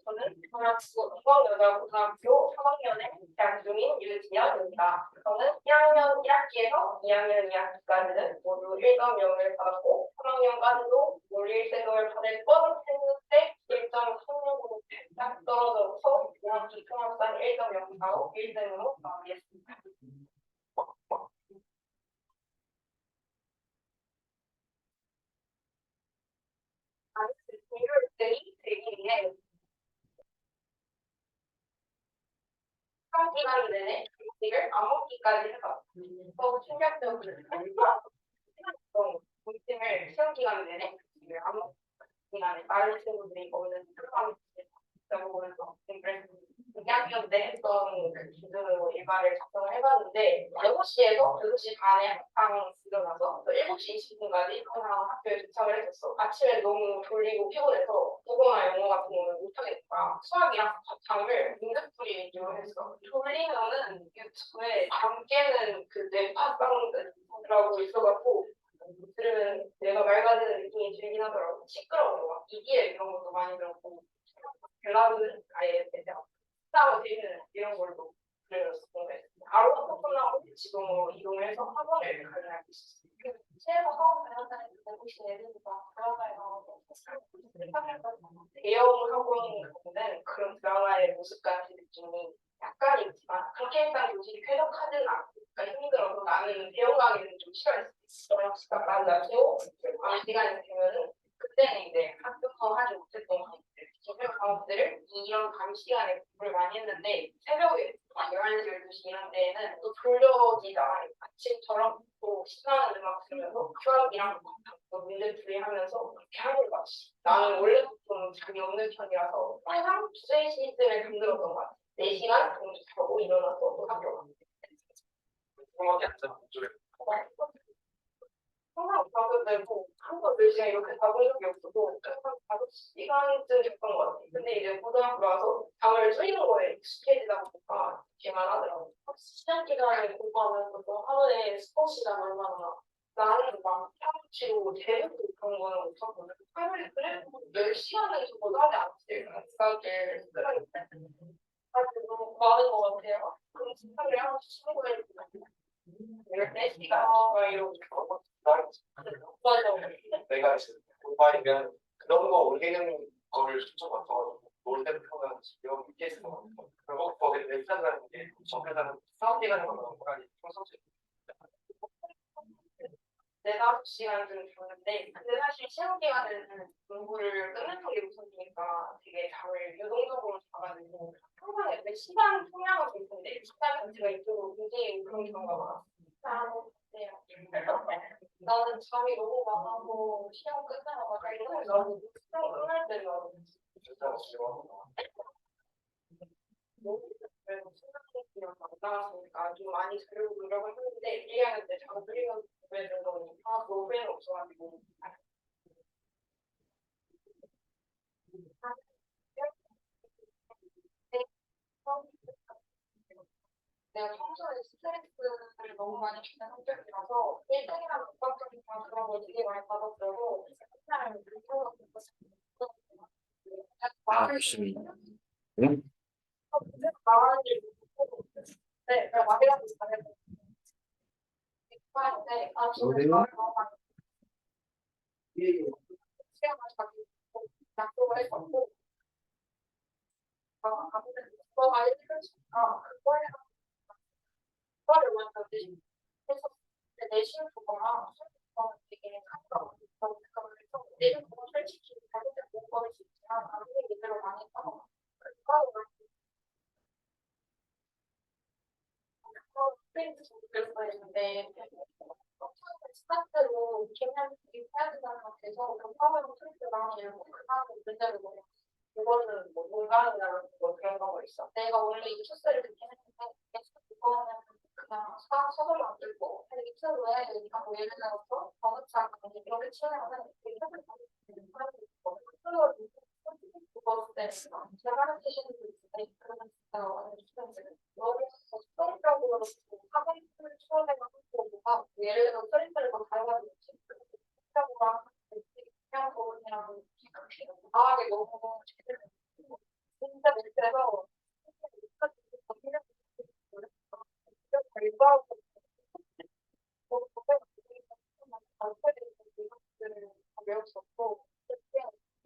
저는 중앙여자고등학교 3학년에 재학 중인 유지연입니다. 저는 1학년 1학기에서 2학년 2학기까지는 모두 1.0을 받았고 3학년까지도 모두 1등을 받을 뻔했는데 1.36으로 딱 떨어져서 중학기 통합산 1.0바로 1등으로 마무리했습니다. 아니, 일요일들이 되기에 한 기간 내내 음식을 안 먹기까지 해서 너무 충격적으로 점심을 시험 기간 내내 음식을 안 먹고 기간에 다른 친구들이 먹는 그런 음식을 보면서 그랬습니다. 2학년 때 했던 그 기준으로 일과를 작성을 해봤는데 6시에서 6시 반에 항상 일어나서 또 7시 20분까지 항상 학교에 도착을 했었어. 아침에 너무 졸리고 피곤해서 국어나 영어 같은 거는 못하겠다. 수학이랑 과탐을 문제풀이 위주로 했어. 졸리면은 유튜브에 잠 깨는 그 뇌파 사운드라고 있어갖고 들으면 내가 맑아지는 느낌이 들긴 하더라고. 시끄러운 거, EDM 이런 것도 많이 들었고 벨라드는 아예 그냥 싸워 재밌는 이런 걸로 들었었던 데 아로하 끝나고 지금으로 이동을 해서 학원을 가능하고 있었어요. 최애가 학원 다녔다는 혹시 애들보다 드라마에서 대형 학원은 그런 드라마의 모습까지 느낌이 약간 있지만 그렇게 일단 교실이 쾌적하지는 않고 그러니까 힘들어서 나는 대형 강의는 좀 싫어했어. 나는 나도 밤 시간이 되면은 그때는 이제 학교에서 하지 못했던 강의들, 기술 과목들을 이런 밤 시간에 공부를 많이 했는데 새벽에 11시, 12시 이런 때에는 또 졸려지지 않아요. 아침처럼 또 신나는 음악 들으면서 수학이랑 문제풀이 하면서 그렇게 하는 것 같아. 나는 원래 좀 잠이 없는 편이라서 항상 2, 3시쯤에 잠들었던 것 같아. 4시간 정도 자고 일어나서 또 학교 가고. 음악이 안 잡아. 항상 밥을 내고 한번 4시간 이렇게 자본 적이 없어도 항상 5시간쯤 잤던 것 같아. 근데 이제 고등학교 와서 잠을 줄이는 거에 익숙해지다 보니까 이렇게만 하더라고. 시험 기간에 공부하면서도 하루에 스포 시간 얼마나 나는 막 평치로 제대로 그런 거는 없었거든. 하루에 그래도 10시간은 적어도 하지 않았지. 각각의 시간이 너무 많은 것 같아요. 그럼 진짜를 하고 친구를 14시간 이러고 맞아. 내가 공부하면 그런 거 올리는 거를 진짜 많아가지고 놀 때는 편한 지금 이게 있는 거 같고 그리고 거기 웹사이트라는 게 정해자는 사업이 가는 거랑 뭐라니 평상시에 4, 5시간 정도 줬는데 근데 사실 시험 기간에는 공부를 끝내는 게 우선이니까 보니까 되게 잠을 유동적으로 자가지고 항상 이렇게 시간 통량은 좋은데 시간 자체가 이쪽으로 굉장히 그런 경우가 많았어요. 네. 나는 잠이 너무 많아서 시험 끝나자마자 이러면 나는 시험 끝날 때는 너무 그래서 생각했으면 안 나왔으니까 좀 많이 자려고 노력을 했는데 1학년 때 자고 들리면 그랬더니 노브레는 없어가지고 내가 평소에 스트레스를 너무 많이 받는 성격이라서 1등이랑 복합적이나 그런 걸 되게 많이 받았어요. 맨날 열심히. 응? 나가는 일 네, 내가 말이라도 잘해서 하는데 아침에 여보세요? 너무 많이 시간을 자기 약속을 했었고 아무튼 너가 1등이니까 그거를 먼저 해서 내신 그거랑 수능 되게 가까워 생각을 해서 내신 그거 솔직히 잘못된 공부할 수 있지만 아무리 제대로 많이 해서 그거를 프린트 정도에서 했는데 스타트로 개념이 해야 된다는 것 같아서 교과서는 프린트랑 이런 거 그다음에 문제를 보면 이거는 뭐 공간이나 뭐 그런 거 있어. 내가 원래 이 추스를 듣긴 했는데 이거는 그냥 서서히 안 들고 유튜브에 뭐 예를 들어서 번호차 이렇게 치면은 되게 사람들이 있고 그거 때 제가 하는 시시는 때 그러면 진짜 너무 수동적으로 사고를 추월해가지고 뭐가 예를 들어 프린트를 막 달라지고 싶다고 그냥 그냥 과하게 너무 진짜 못해서 배웠었고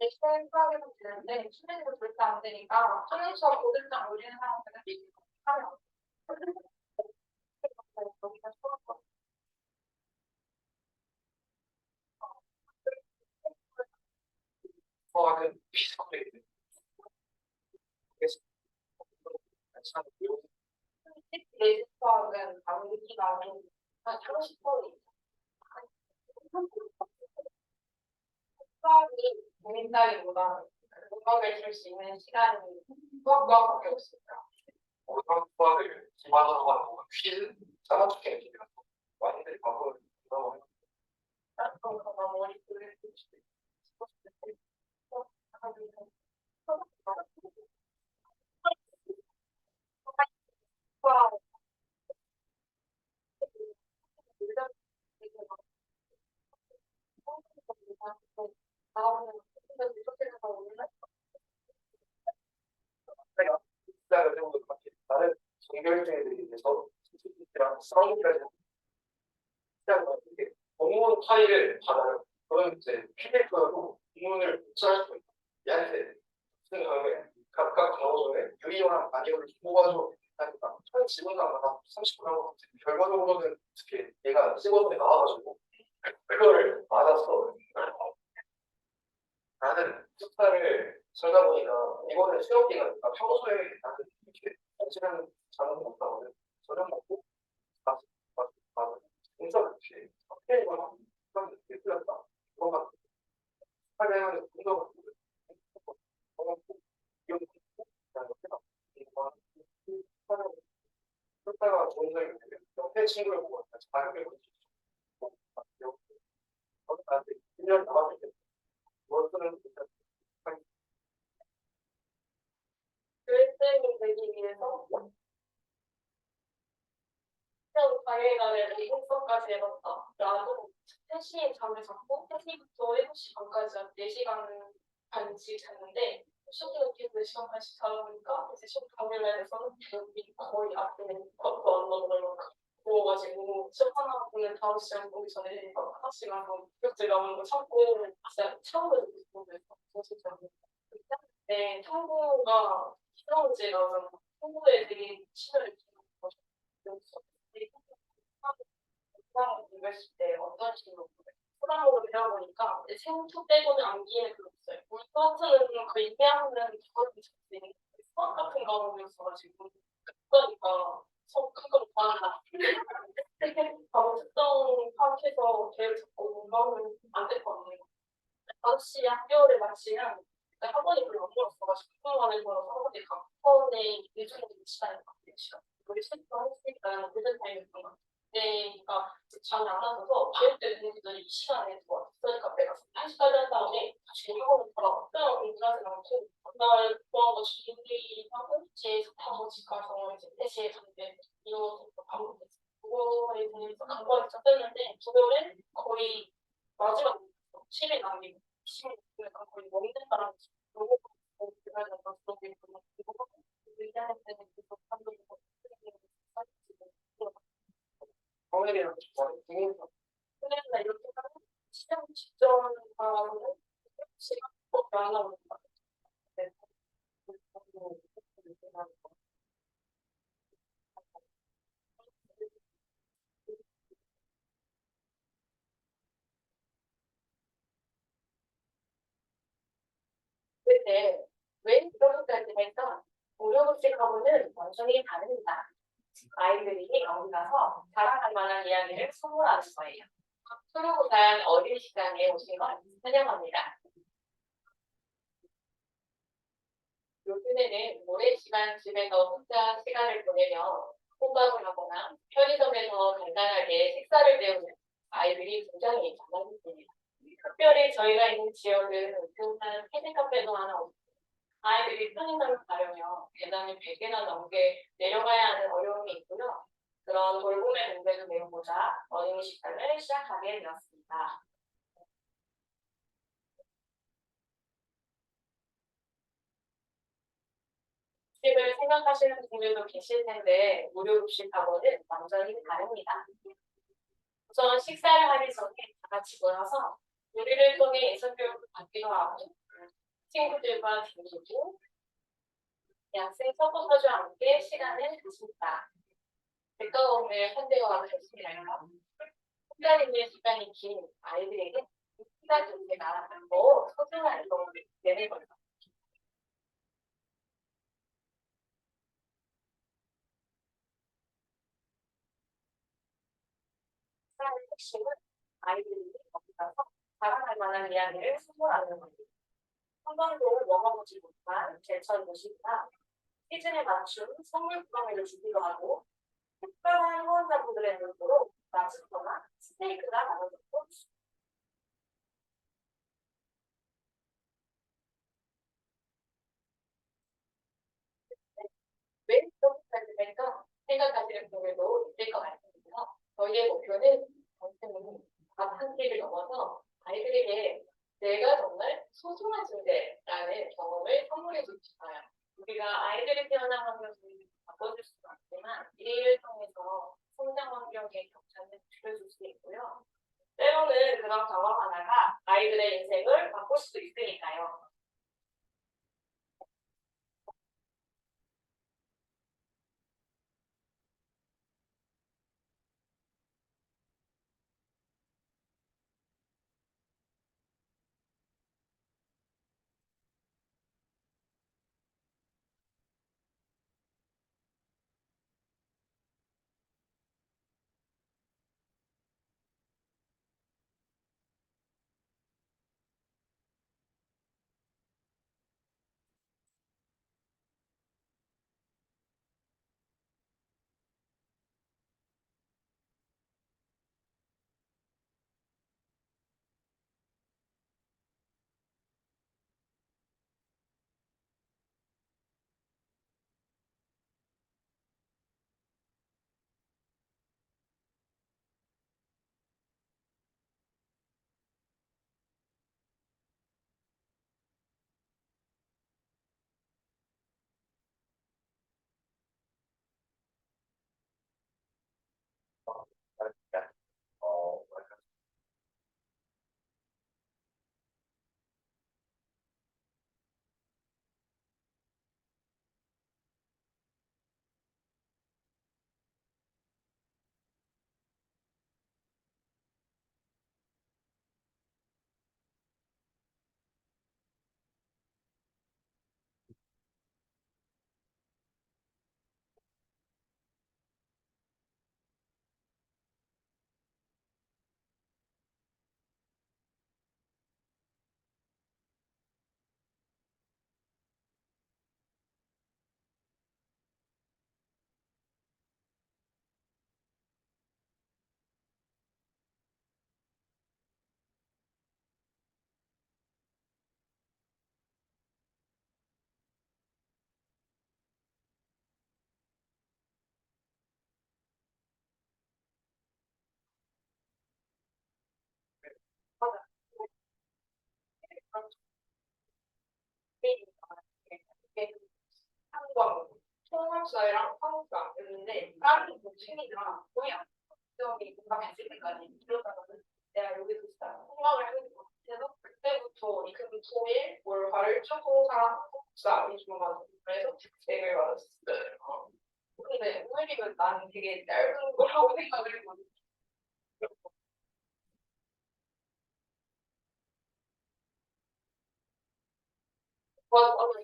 내 생각에는 되는데 수능도 절대 안 되니까 수능 수업 고등장 올리는 사람들은 하면 여기가 수업 하는 비슷하게 내 수업은 아무리가 한 30%. 수업이 재밌다기보다 음악을 줄 수 있는 시간이 수업밖에 없으니까. 고등학교를 기반으로 하는 퀴즈 짜맞추기 이런 거 많이들 바꿔 그런 너무 머릿속에 나오는 내가 시작을 해보도록 할게. 나는 정결제에 대해서 랑 싸우기를 시작을 하는데 공무원 파일을 받아요. 그건 이제 PDF로 공문을 복사할 수 있고 얘한테 무슨 다음에 각각 경호원에 유의어랑 아니오를 뽑아줘 하니까 한 지문도 안 나가 30분 한것 같아. 결과적으로는 어떻게 얘가 찍어서 나와가지고 그거를 받았어. 나는 숙사를 살다 보니까 이거는 시험 기간이니까 평소에 나는 이렇게 현실은 자는 거 없다거든. 저녁 먹고 다시 공사 같이 어떻게 이거는 그런 게 틀렸다. 그런 것 같아. 하려면 공사 그러다가 좋은 점이 옆에 친구를 보고 자격을 볼수 있고 나한테 1년 남았을 때 무엇을 글쌤이 되기 위해서 시험 당일날에 리허설까지 해봤다. 나도 3시에 잠을 잤고 3시부터 7시 반까지 한 4시간 반씩 잤는데 시험기가 계속 4시간 반씩 자다 보니까 이제 시험 당일날에서는 기억이 거의 앞에 밥도 안 넘어가고 누워가지고 시험 하나 보는 5시간 보기 전에 하나씩 가서 기억들 나오는 거 참고 진짜 참으로 듣고 그랬어. 진짜. 네, 탐구가 시험지라서 탐구에 되게 친절을 주는 거죠. 공부했을 때 어떤 식으로 프로그램으로 배워보니까 생투 빼고는 암기에 그거 있어요. 수학은 거의 해양은 거의 있지. 수학 같은 거는 있어가지고 그러니까 수학 큰거 좋아한다. 바로 특성 파악해서 계획 잡고 공부하면 안 될 것 같네요. 당시 학교를 마치면 학원이 별로 안 멀었어가지고 학원에 걸어서 학원에 가고 학원에 일주일에 시간이 바뀌는 시간. 우리 실수도 했으니까 늦은 타임이었던 것 같아요. 네, 그러니까 잠이 안 와서 기획된 공부들이 이 시간에 들어왔으니까 내가 1시까지 한 다음에 다시 학원을 돌아왔어요. 공부하지 않고 그날 좋아한 거 준비하고 이제 다음 집 가서 이제 3시에 갔는데 이거 반복했어요. 그거에 대해서 간과를 짰는데 그거를 거의 마지막 7일 남기고 10일 약간 거의 먹는 사람 너무 제가 약간 그런 게 있고 얘기할 때는 계속 감독이 성일이랑 저는 부모님 근데 이렇게 하면 시험 직전하고는 시간밖에 안 나오는 것 같아요. 근데 왜 이렇게까지 할까? 무료급식하고는 완전히 다릅니다. 아이들이 어디 가서 자랑할 만한 이야기를 선물하는 거예요. 초록우산 어린 시간에 오신 걸 환영합니다. 요즘에는 오랜 시간 집에서 혼자 시간을 보내며 혼밥을 하거나 편의점에서 간단하게 식사를 때우는 아이들이 굉장히 많아졌습니다. 특별히 저희가 있는 지역은 등산 패딩 카페도 하나 없고 아이들이 편의점을 가려면 계단을 100개나 넘게 내려가야 하는 어려움이 있고요. 그런 돌봄의 문제를 메우고자 어린이 식단을 시작하게 되었습니다. 급식을 생각하시는 분들도 계실 텐데 무료 급식하고는 완전히 다릅니다. 우선 식사를 하기 전에 다 같이 모여서 요리를 통해 예술교육을 받기도 하고 친구들과 대화도 대학생 서포터즈와 함께 시간을 가집니다. 백과가 오늘 현대화가 됐습니다. 혼자 있는 시간이 긴 아이들에게 시간 자체가 더 소중한 경험을 내는 거죠. 식사의 핵심은 아이들이 어디 가서 자랑할 만한 이야기를 선물하는 겁니다. 한 번도 먹어보지 못한 제철 음식이나 시즌에 맞춘 선물 구성을 주기도 하고 특별한 후원자분들의 눈으로 랍스터나 스테이크가 나눠졌고 왜 그렇게까지 될까 생각하시는 분들도 있을 것 같습니다. 저희의 목표는 단순히 밥 한 끼를 넘어서 아이들에게 내가 정말 소중한 존재라는 경험을 선물해 주고 싶어요. 우리가 아이들이 태어난 환경을 바꿔줄 수는 없지만 이 일을 통해서 성장 환경의 격차는 줄여줄 수 있고요. 때로는 그런 경험 하나가 아이들의 인생을 바꿀 수도 있으니까요. 한과 통합사회랑 한국사였는데 다른 책이랑 거의 안 시험이 공감했을 때까지 이러다가는 내가 여기서 진짜 생각을 하는 것 같아서 그때부터 이 금토일 월화를 쭉 통상 한국사 이 주만 그래서 책을 받았어요. 근데 오늘이면 나는 되게 짧은 거라고 생각을 했거든요. 맞아, 맞아.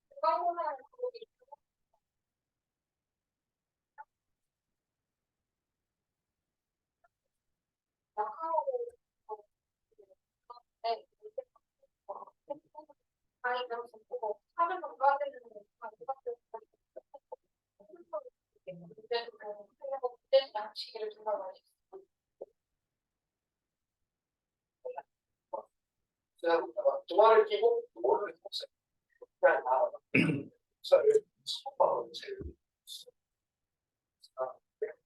생각보다 거기 약하고 네. 아니, 너무 좋고, 하루 전까지는 그때 양치기를 정말 많이 했어요. 제가 동화를 끼고 뭐를 했어요. 그냥 다 역사를 처음 봐봤는데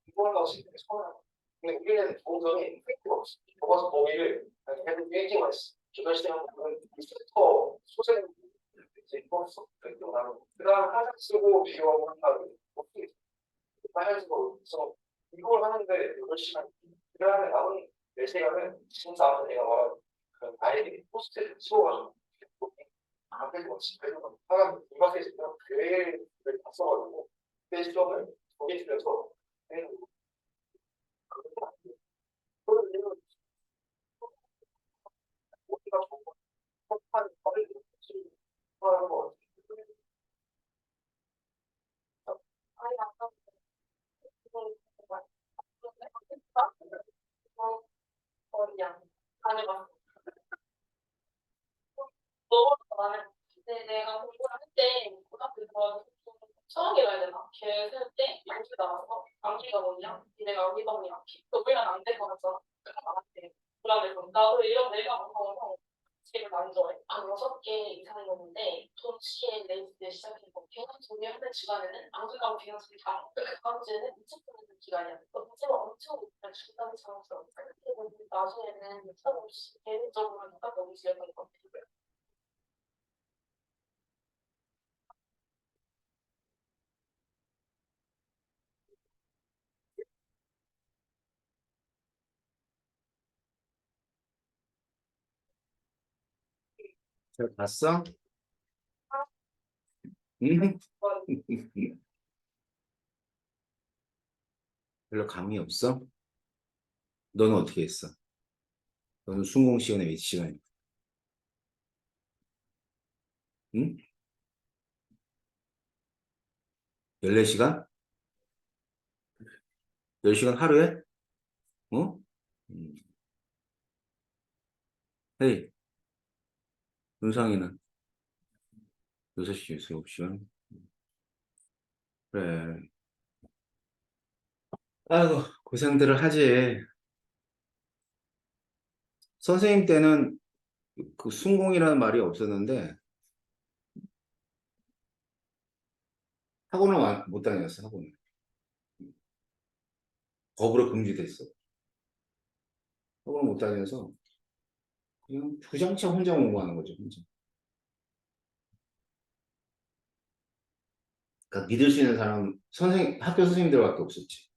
이걸 넣으시 처음 알아요. 근데 우리는 동전이 팩트가 없어. 교과서 보기를 계속 얘기만 했어. 기말 시간 보면 컴퓨터 소재 이제 이거 써. 그다음 하나 쓰고 비교하고 한다면 어떻게 해서 이걸 하는데 8시간 그다음에 남은 4시간은 진짜 내가 말한 그 아이들이 포스트잇 치워가지고 앞에 거 집에서 하간 이마트에서 그냥 교회를 다 써가지고 그 시험을 정해주면서 그런 우리가 정말 폭탄 거를 하는 거 아니, 아까 그거 그냥 안 해봤어. 너무 나는 근데 내가 공부를 할때 고등학교 들어가서 처음에 가야 되나? 걔 세울 때 암기 나와서 암기가 뭐냐? 내가 암기방이 암기. 너희랑 안될 것 같잖아. 그런 거 같아. 불안해서 나도 이런 내가 무서워서 책을 안 좋아해. 한 6개 이상이었는데 동시에 레이스를 시작해서 계속 정리하는 시간에는 암기 과목 계속 다. 그 다음 주에는 미쳤다는 기간이야. 문제가 엄청 높으면 중간에 장학생. 나중에는 사고없이 개인적으로 누가 너무 지렸던 것 같아. 잘 봤어? 응? 별로 감이 없어? 너는 어떻게 했어? 너는 순공 시간에 몇 시간이야? 응? 14시간? 10시간 하루에? 어? 음. 헤이, 윤상이는 6시에서 7시간? 그래. 아이고, 고생들을 하지. 선생님 때는 그 순공이라는 말이 없었는데, 학원을 못 다녔어, 학원을. 법으로 금지됐어. 학원을 못 다녀서, 그냥 주장창 혼자 공부하는 거죠, 혼자. 그러니까 믿을 수 있는 사람, 학교 선생님들밖에 없었지.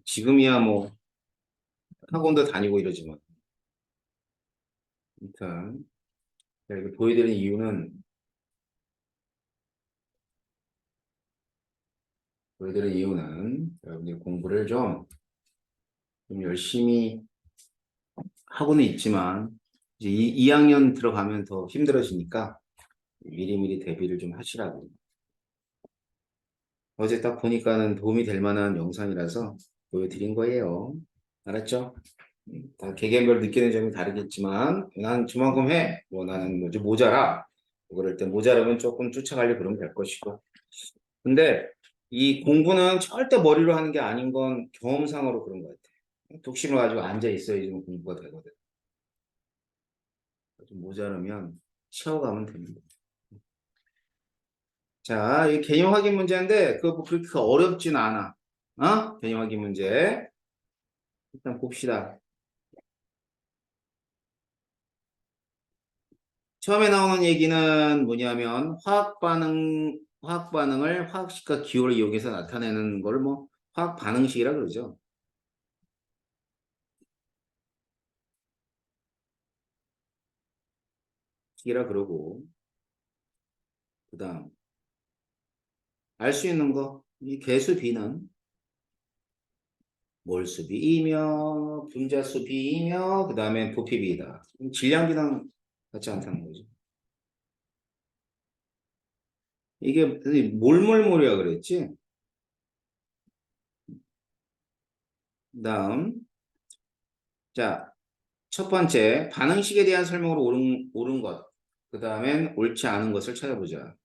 지금이야 뭐, 학원도 다니고 이러지만. 일단, 제가 이거 보여드리는 이유는, 여러분들이 공부를 좀 열심히 하고는 있지만, 이제 2학년 들어가면 더 힘들어지니까, 미리미리 대비를 좀 하시라고. 어제 딱 보니까는 도움이 될 만한 영상이라서 보여드린 거예요. 알았죠? 다 개개인별 느끼는 점이 다르겠지만, 난 저만큼 해. 뭐 나는 뭐좀 모자라. 뭐 그럴 때 모자라면 조금 쫓아가려고 그러면 될 것이고. 근데 이 공부는 절대 머리로 하는 게 아닌 건 경험상으로 그런 것 같아. 독심을 가지고 앉아 있어야지 좀 공부가 되거든. 좀 모자르면 쉬어가면 됩니다. 자, 이 개념 확인 문제인데, 그거 뭐 그렇게 어렵진 않아. 어? 개념 확인 문제. 일단 봅시다. 처음에 나오는 얘기는 뭐냐면 화학 반응을 화학식과 기호를 이용해서 나타내는 걸 뭐 화학 반응식이라 그러죠. 식이라 그러고 그다음 알 수 있는 거 이 개수 B는 몰수 B이며 분자수 B이며 그다음에 부피 B다. 질량 B랑 같지 않다는 거죠. 이게 몰몰몰이라 그랬지. 그다음 자, 첫 번째 반응식에 대한 설명으로 옳은 것. 그다음엔 옳지 않은 것을 찾아보자.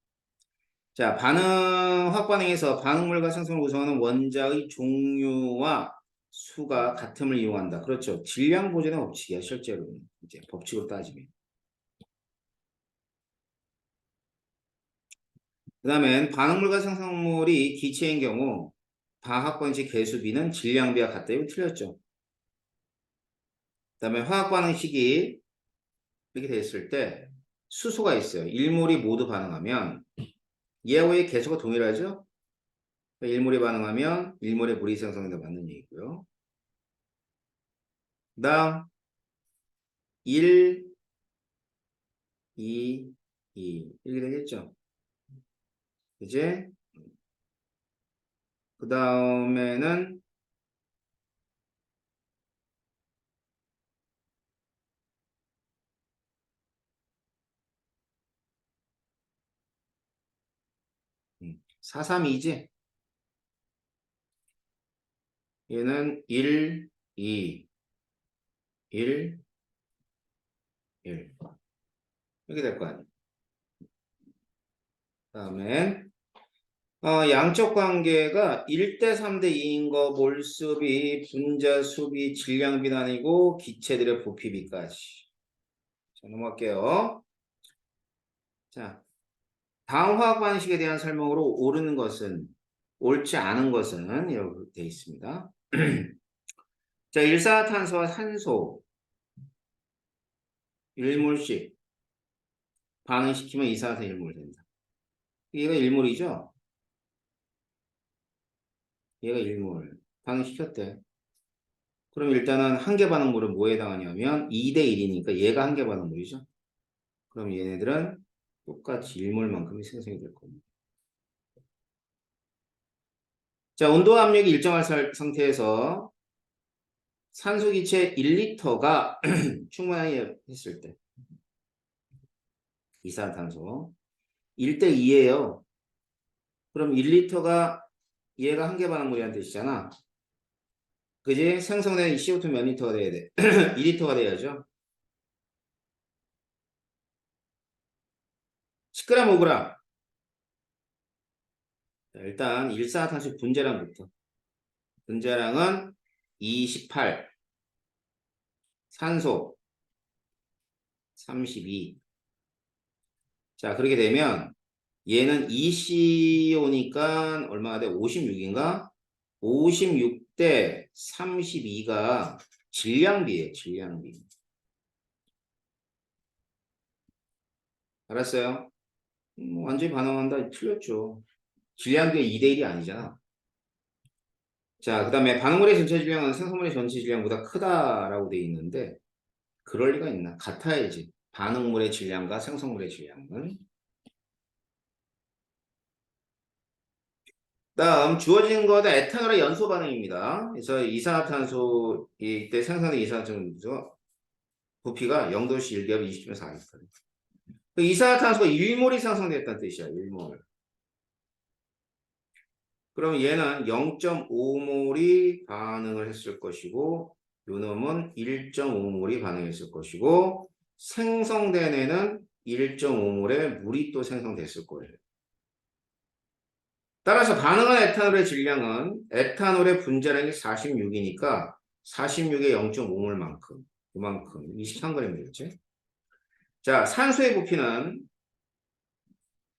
자, 화학반응에서 반응물과 생성을 구성하는 원자의 종류와 수가 같음을 이용한다. 그렇죠. 질량 보존의 법칙이야, 실제로는. 이제 법칙으로 따지면. 그 다음엔 반응물과 생성물이 기체인 경우 화학반응식 개수비는 질량비와 같다. 이거 틀렸죠. 그 다음에 화학반응식이 이렇게 됐을 때 수소가 있어요. 일몰이 모두 반응하면 얘하고의 개수가 동일하죠. 일몰이 반응하면 일몰의 물이 생성된다 맞는 얘기고요. 그 다음 1, 2, 2 이렇게 되겠죠. 이제 그 다음에는 4, 3, 2지. 얘는 1, 2, 1, 1 이렇게 될 거 아니에요. 그 다음에 양적 관계가 1대 3대 2인 거 몰수비, 분자수비, 질량비는 아니고 기체들의 부피비까지. 자, 넘어갈게요. 자, 다음 화학 반식에 대한 설명으로 옳은 것은 옳지 않은 것은 이렇게 되어 있습니다. 자, 일산화탄소와 산소 1몰씩 반응시키면 이산화탄 1몰 된다. 얘가 1몰이죠? 얘가 1몰 반응시켰대. 그럼 일단은 한 개 반응물은 뭐에 해당하냐면 2대 1이니까 얘가 한 개 반응물이죠. 그럼 얘네들은 똑같이 1몰만큼이 생성이 될 겁니다. 자, 온도 압력이 일정한 상태에서 산소 기체 1리터가 충분하게 했을 때 이산화탄소 1대 2예요. 그럼 1리터가 얘가 한 개 반응물이라는 뜻이잖아. 그지? 생성된 CO2 몇 리터가 돼야 돼? 2리터가 돼야죠. 10g, 5g. 자, 일단 일산화탄소 분자량부터. 분자량은 28, 산소 32. 자, 그렇게 되면 얘는 ECO니까 얼마가 돼? 56인가? 56대 32가 질량비예요, 질량비. 알았어요? 완전히 반응한다. 틀렸죠. 질량비가 2대 1이 아니잖아. 자, 그 다음에 반응물의 전체 질량은 생성물의 전체 질량보다 크다라고 돼 있는데 그럴 리가 있나? 같아야지. 반응물의 질량과 생성물의 질량은. 다음 주어진 것은 에탄올의 연소 반응입니다. 그래서 이산화탄소 이때 생산된 이산화탄소 부피가 0도씨 1기압 20면 4리터. 이산화탄소가 1몰이 생성됐다는 뜻이야. 1몰. 그럼 얘는 0.5몰이 반응을 했을 것이고 요 놈은 1.5몰이 반응했을 것이고 생성된 애는 1.5몰의 물이 또 생성됐을 거예요. 따라서 반응한 에탄올의 질량은 에탄올의 분자량이 46이니까 46의 0.5몰만큼 그만큼 23g 되겠지. 자, 산소의 부피는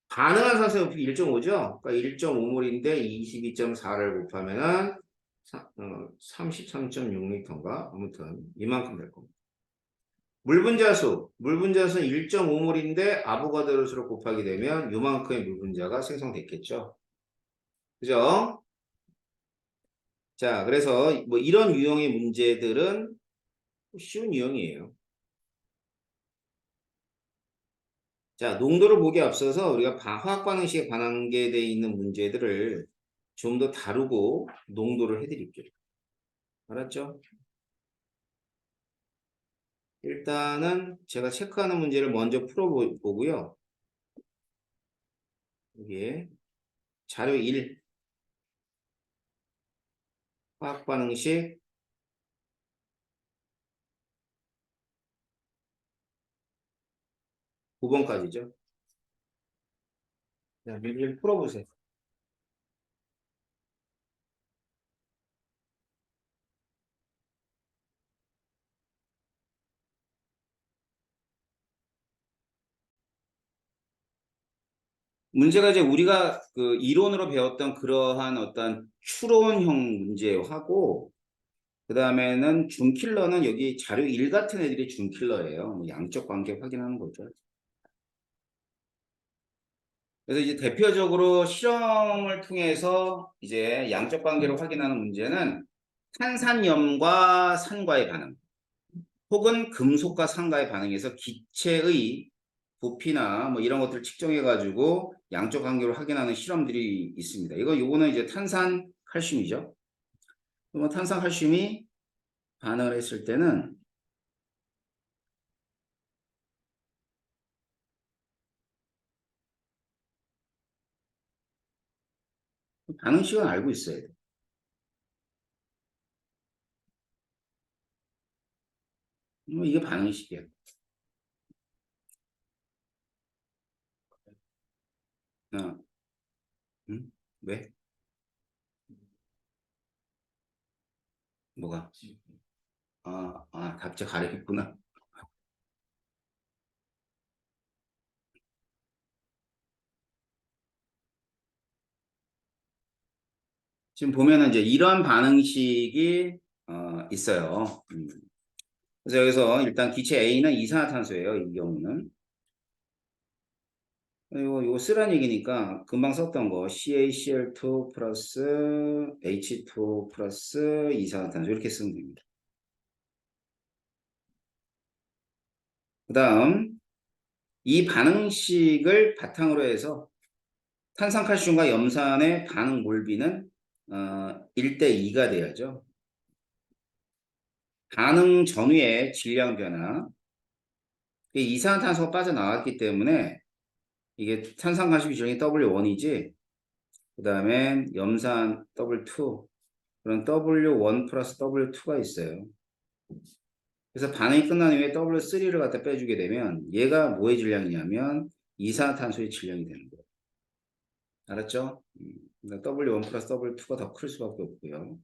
반응한 산소의 부피 1.5죠. 그러니까 1.5몰인데 22.4를 곱하면은 33.6리터인가? 아무튼 이만큼 될 겁니다. 물 분자수 1.5몰인데 아보가드로수로 곱하게 되면 요만큼의 물 분자가 생성됐겠죠. 그죠? 자, 그래서 뭐 이런 유형의 문제들은 쉬운 유형이에요. 자, 농도를 보기 앞서서 우리가 화학 반응식에 관계되어 있는 문제들을 좀 더 다루고 농도를 해드릴게요. 알았죠? 일단은 제가 체크하는 문제를 먼저 풀어보고요. 이게 자료 1, 화학 반응식 9번까지죠. 자, 문제를 풀어보세요. 문제가 이제 우리가 그 이론으로 배웠던 그러한 어떤 추론형 문제하고, 그 다음에는 준킬러는 여기 자료 1 같은 애들이 준킬러예요. 뭐 양적 관계 확인하는 거죠. 그래서 이제 대표적으로 실험을 통해서 이제 양적 관계를 확인하는 문제는 탄산염과 산과의 반응, 혹은 금속과 산과의 반응에서 기체의 부피나 뭐 이런 것들을 측정해 가지고 양적 관계를 확인하는 실험들이 있습니다. 요거는 이제 탄산 칼슘이죠. 그러면 탄산 칼슘이 반응을 했을 때는 반응식은 알고 있어야 돼. 이게 반응식이야. 어, 응? 왜? 뭐가? 답자 가리겠구나. 지금 보면은 이제 이런 반응식이 있어요. 그래서 여기서 일단 기체 A는 이산화탄소예요. 이 경우는. 이거 쓰란 얘기니까 금방 썼던 거 CaCl2 플러스 H2 플러스 이산화탄소 이렇게 쓰면 됩니다. 그 다음 이 반응식을 바탕으로 해서 탄산칼슘과 염산의 반응 몰비는 1대2가 돼야죠. 반응 전후의 질량 변화, 이산화탄소가 빠져나왔기 때문에 이게 탄산칼슘 지정이 W1이지, 그 다음에 염산 W2, 그런 W1 플러스 W2가 있어요. 그래서 반응이 끝난 후에 W3를 갖다 빼주게 되면 얘가 뭐의 질량이냐면 이산화탄소의 질량이 되는 거예요. 알았죠? 그러니까 W1 플러스 W2가 더 클 수밖에 없고요.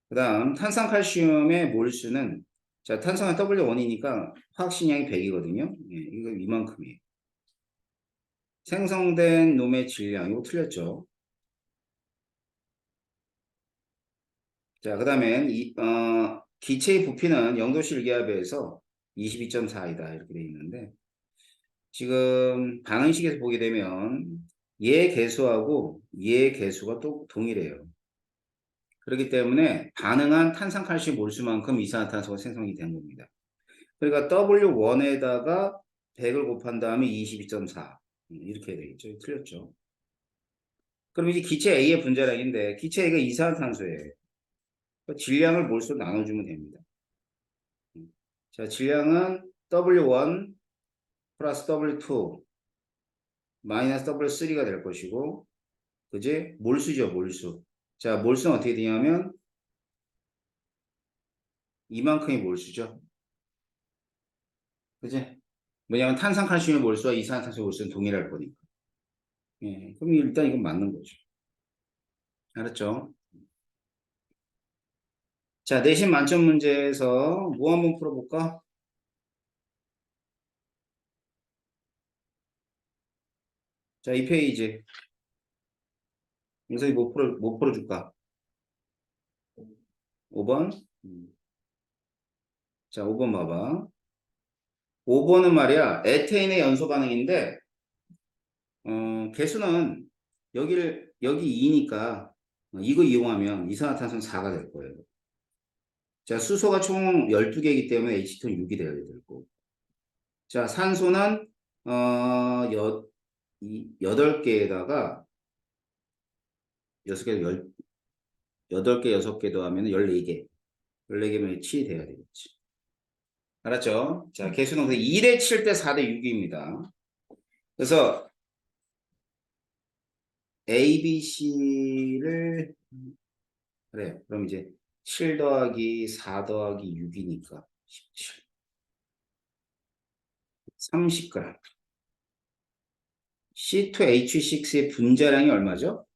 그 다음 탄산칼슘의 몰수는, 자, 탄산은 W1이니까 화학식량이 100이거든요. 예, 이거 이만큼이에요. 생성된 놈의 질량, 이거 틀렸죠? 자, 그 다음에 기체의 부피는 0도씨 기압에서 22.4이다 이렇게 돼 있는데, 지금 반응식에서 보게 되면 얘 개수하고 얘 개수가 또 동일해요. 그렇기 때문에 반응한 탄산칼슘 몰수만큼 이산화탄소가 생성이 된 겁니다. 그러니까 W1에다가 100을 곱한 다음에 22.4 이렇게 되겠죠. 틀렸죠. 그럼 이제 기체 A의 분자량인데 기체 A가 이산화탄소예요. 그러니까 질량을 몰수로 나눠주면 됩니다. 자, 질량은 W1 플러스 W2 마이너스 W3가 될 것이고, 그지? 몰수죠, 몰수. 자, 몰수는 어떻게 되냐면 이만큼이 몰수죠. 그지? 왜냐하면 탄산칼슘의 몰수와 이산화탄소의 몰수는 동일할 거니까. 예, 그럼 일단 이건 맞는 거죠. 알았죠? 자, 내신 만점 문제에서 뭐 한번 풀어볼까? 자, 이 페이지. 윤석이 못 풀어줄까? 5번. 자, 5번 봐봐. 5번은 말이야, 에테인의 연소 반응인데, 개수는 여기 2니까, 이거 이용하면 이산화탄소는 4가 될 거예요. 자, 수소가 총 12개이기 때문에 H2는 6이 되어야 되고. 자, 산소는, 8개에다가, 6개, 8개, 6개 더하면 14개. 14개면 7이 돼야 되겠지. 알았죠? 자, 개수는 2대 7대 4대 6입니다. 그래서 A, B, C를 그래. 그럼 이제 7 더하기 4 더하기 6이니까 17. 30g. C2H6의 분자량이 얼마죠?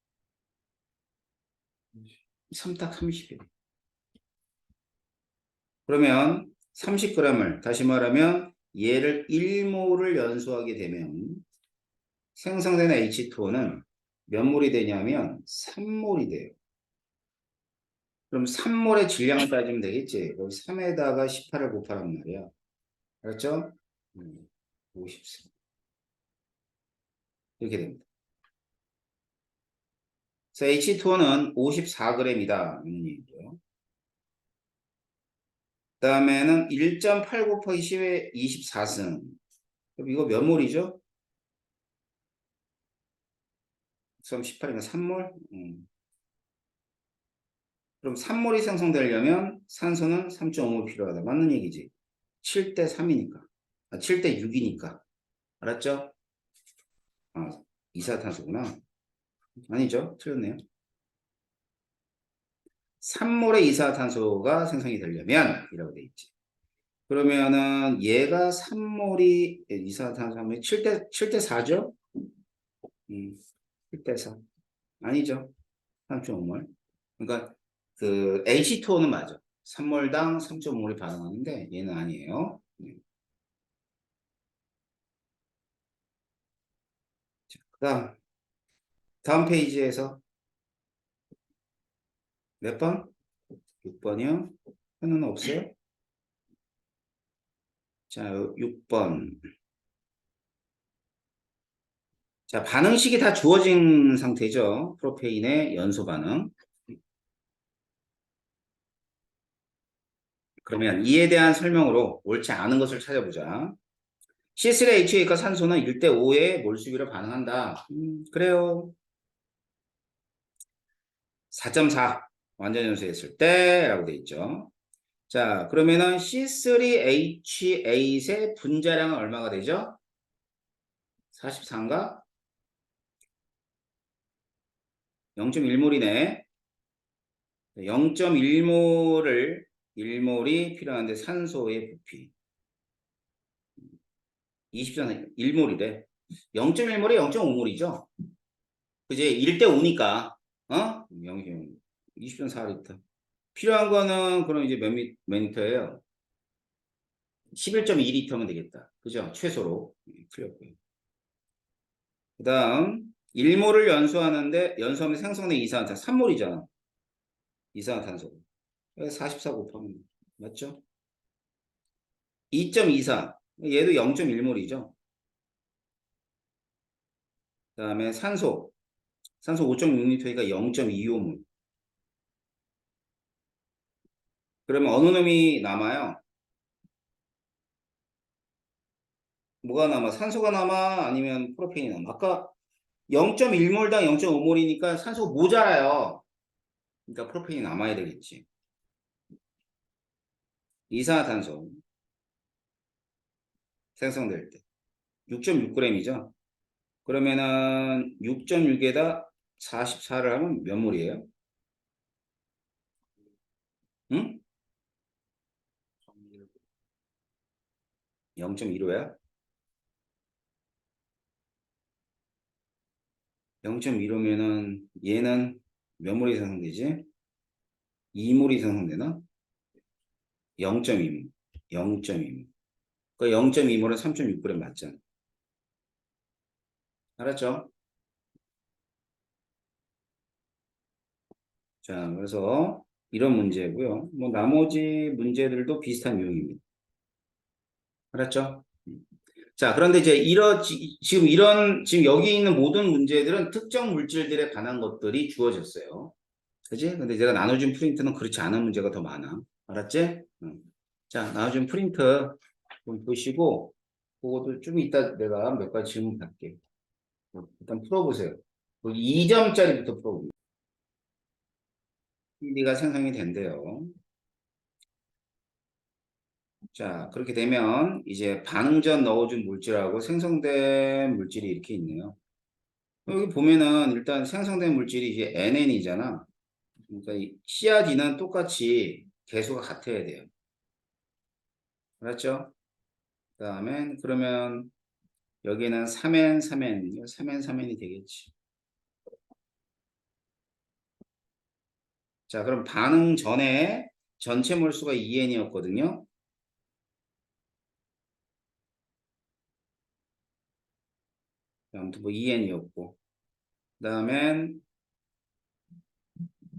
3딱 30이에요. 그러면 30g을 다시 말하면 얘를 1몰을 연소하게 되면 생성되는 H2O는 몇 몰이 되냐면 3몰이 돼요. 그럼 3몰의 질량을 따지면 되겠지. 그럼 3에다가 18을 곱하란 말이야. 알았죠? 54. 이렇게 됩니다. 그래서 H2O는 54g이다. 이런 얘기죠. 그 다음에는 1.8 곱하기 10의 24승. 그럼 이거 몇 몰이죠? 그럼 18이면 3몰? 그럼 3몰이 생성되려면 산소는 3.5몰 필요하다. 맞는 얘기지? 7대 3이니까. 7대 6이니까. 알았죠? 아, 이산화탄소구나. 아니죠? 틀렸네요. 3몰의 이산화탄소가 생성이 되려면 이라고 돼 있지. 그러면은 얘가 3몰이 이산화탄소 하면 7대 4죠? 7대 4. 아니죠. 3.5몰. 그러니까 그 H2O는 맞아. 3몰당 3.5몰이 반응하는데 얘는 아니에요. 자, 다음 페이지에서 몇 번? 6번이요. 현우는 없어요? 자, 6번. 자, 반응식이 다 주어진 상태죠. 프로페인의 연소 반응. 그러면 이에 대한 설명으로 옳지 않은 것을 찾아보자. C3H2가 산소는 1대 5의 몰수비로 반응한다. 그래요. 4.4 완전 연소했을 때라고 돼 있죠. 자, 그러면은 C3H8의 분자량은 얼마가 되죠? 44인가? 0.1몰이네. 0.1몰을 1몰이 필요한데 산소의 부피 20전 1몰이래. 0.1몰이 0.5몰이죠. 그제 1대 5니까 어? 20전 4리터. 필요한 거는 그럼 이제 몇 리터예요? 11.2리터면 되겠다. 그죠? 최소로 틀렸고요. 그 다음 1몰을 연소하면 생성된 이산화탄소 3몰이잖아. 이산화탄소. 44 곱하면 맞죠? 2.24 얘도 0.1몰이죠. 그 다음에 산소 5.6리터니까 0.25몰. 그러면 어느 놈이 남아요? 뭐가 남아? 산소가 남아? 아니면 프로페인이 남아? 아까 0.1몰당 0.5몰이니까 산소가 모자라요. 그러니까 프로페인이 남아야 되겠지. 이산화탄소 생성될 때 6.6g이죠. 그러면은 6.6에다 44를 하면 몇 몰이에요? 응? 0.15야? 0.15면은 얘는 몇 몰이 생성되지? 2몰이 생성되나? 0.2몰. 0.2몰. 그 0.2몰은 3.6g 맞잖아. 알았죠? 자, 그래서 이런 문제고요. 뭐 나머지 문제들도 비슷한 유형입니다. 알았죠? 자, 그런데 이제 지금 여기 있는 모든 문제들은 특정 물질들에 관한 것들이 주어졌어요. 그지? 근데 제가 나눠준 프린트는 그렇지 않은 문제가 더 많아. 알았지? 응. 자, 나눠준 프린트 좀 보시고, 그것도 좀 이따 내가 몇 가지 질문 할게. 일단 풀어보세요. 2점짜리부터 풀어봅니다. PD가 생성이 된대요. 자, 그렇게 되면 이제 반응 전 넣어준 물질하고 생성된 물질이 이렇게 있네요. 여기 보면은 일단 생성된 물질이 이제 NN이잖아. 그러니까 이 C와 D는 똑같이 개수가 같아야 돼요. 알았죠? 그 다음에 그러면 여기는 3N, 3N, 3N, 3N이 되겠지. 자, 그럼 반응 전에 전체 몰수가 2N이었거든요. 아무튼 뭐 2N이었고. 그 다음엔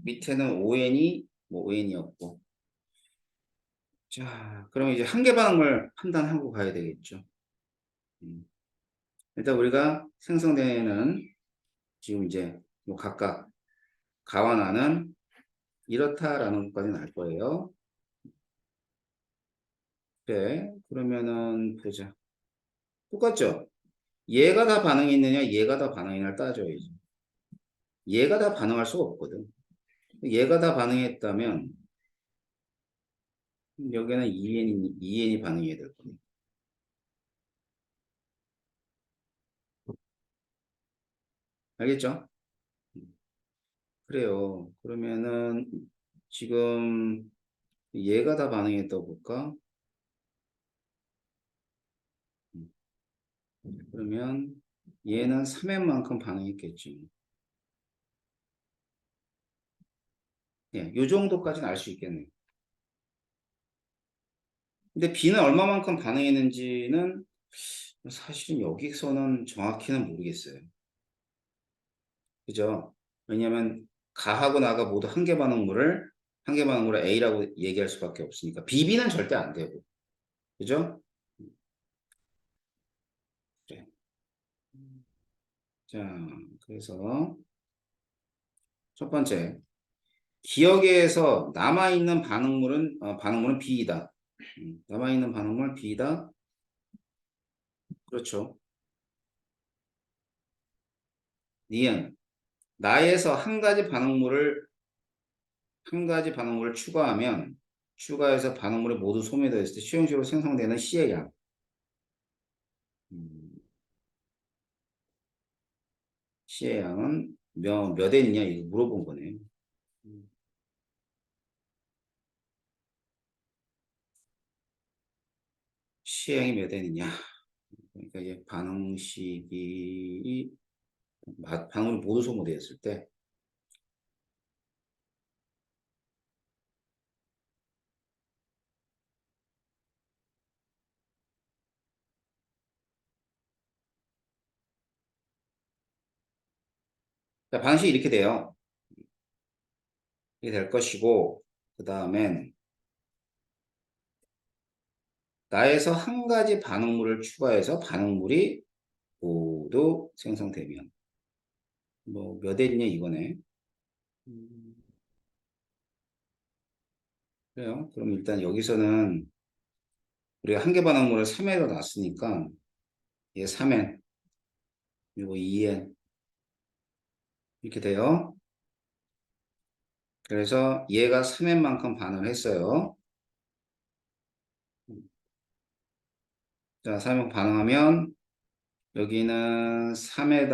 밑에는 5N이 뭐 5N이었고. 자, 그럼 이제 한계 반응을 판단하고 가야 되겠죠. 일단 우리가 생성되는 지금 이제 뭐 각각 가와나는 이렇다라는 것까지는 알 거예요. 그래, 그러면은 보자. 똑같죠? 얘가 다 반응했느냐, 얘가 다 반응했냐를 따져야지. 얘가 다 반응할 수가 없거든. 얘가 다 반응했다면 여기는 2N이 반응해야 될 거네. 알겠죠? 그래요. 그러면은 지금 얘가 다 반응했다고 볼까? 그러면 얘는 3N만큼 반응했겠지. 예, 요 정도까지는 알 수 있겠네요. 근데 B는 얼마만큼 반응했는지는 사실은 여기서는 정확히는 모르겠어요. 그죠? 왜냐하면 가하고 나가 모두 한계 반응물을 A라고 얘기할 수밖에 없으니까. BB는 절대 안 되고. 그죠? 그래. 자, 그래서 첫 번째. 기억에서 남아있는 반응물은 B이다. 남아있는 반응물 B이다. 그렇죠. 니은. 나에서 한 가지 반응물을 추가해서 반응물이 모두 소멸되었을 때 수용식으로 생성되는 C의 양. C의 양은 몇 N이냐 이거 물어본 거네. C의 양이 몇 N이냐. 그러니까 이제 반응물이 모두 소모되었을 때 자, 방식이 이렇게 돼요. 이렇게 될 것이고 그 다음엔 나에서 한 가지 반응물을 추가해서 반응물이 모두 생성되면 뭐 몇 N이냐 이거네. 그래요. 그럼 일단 여기서는 우리가 한계 반응물을 3N으로 놨으니까 얘 3N 그리고 2N 이렇게 돼요. 그래서 얘가 3N만큼 반응을 했어요. 자, 3N 반응하면 여기는 3N에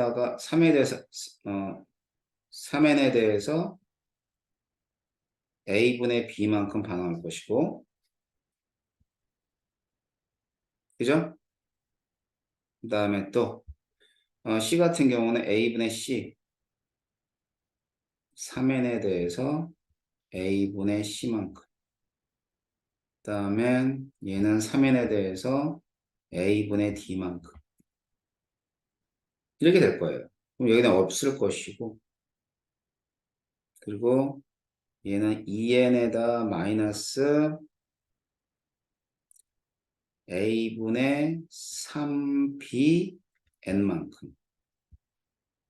대해서 A분의 B만큼 반응할 것이고, 그죠? 그 다음에 또, C 같은 경우는 A분의 C, 3N에 대해서 A분의 C만큼. 그 다음에 얘는 3N에 대해서 A분의 D만큼. 이렇게 될 거예요. 그럼 여기는 없을 것이고, 그리고 얘는 2n에다 마이너스 a분의 3bn만큼.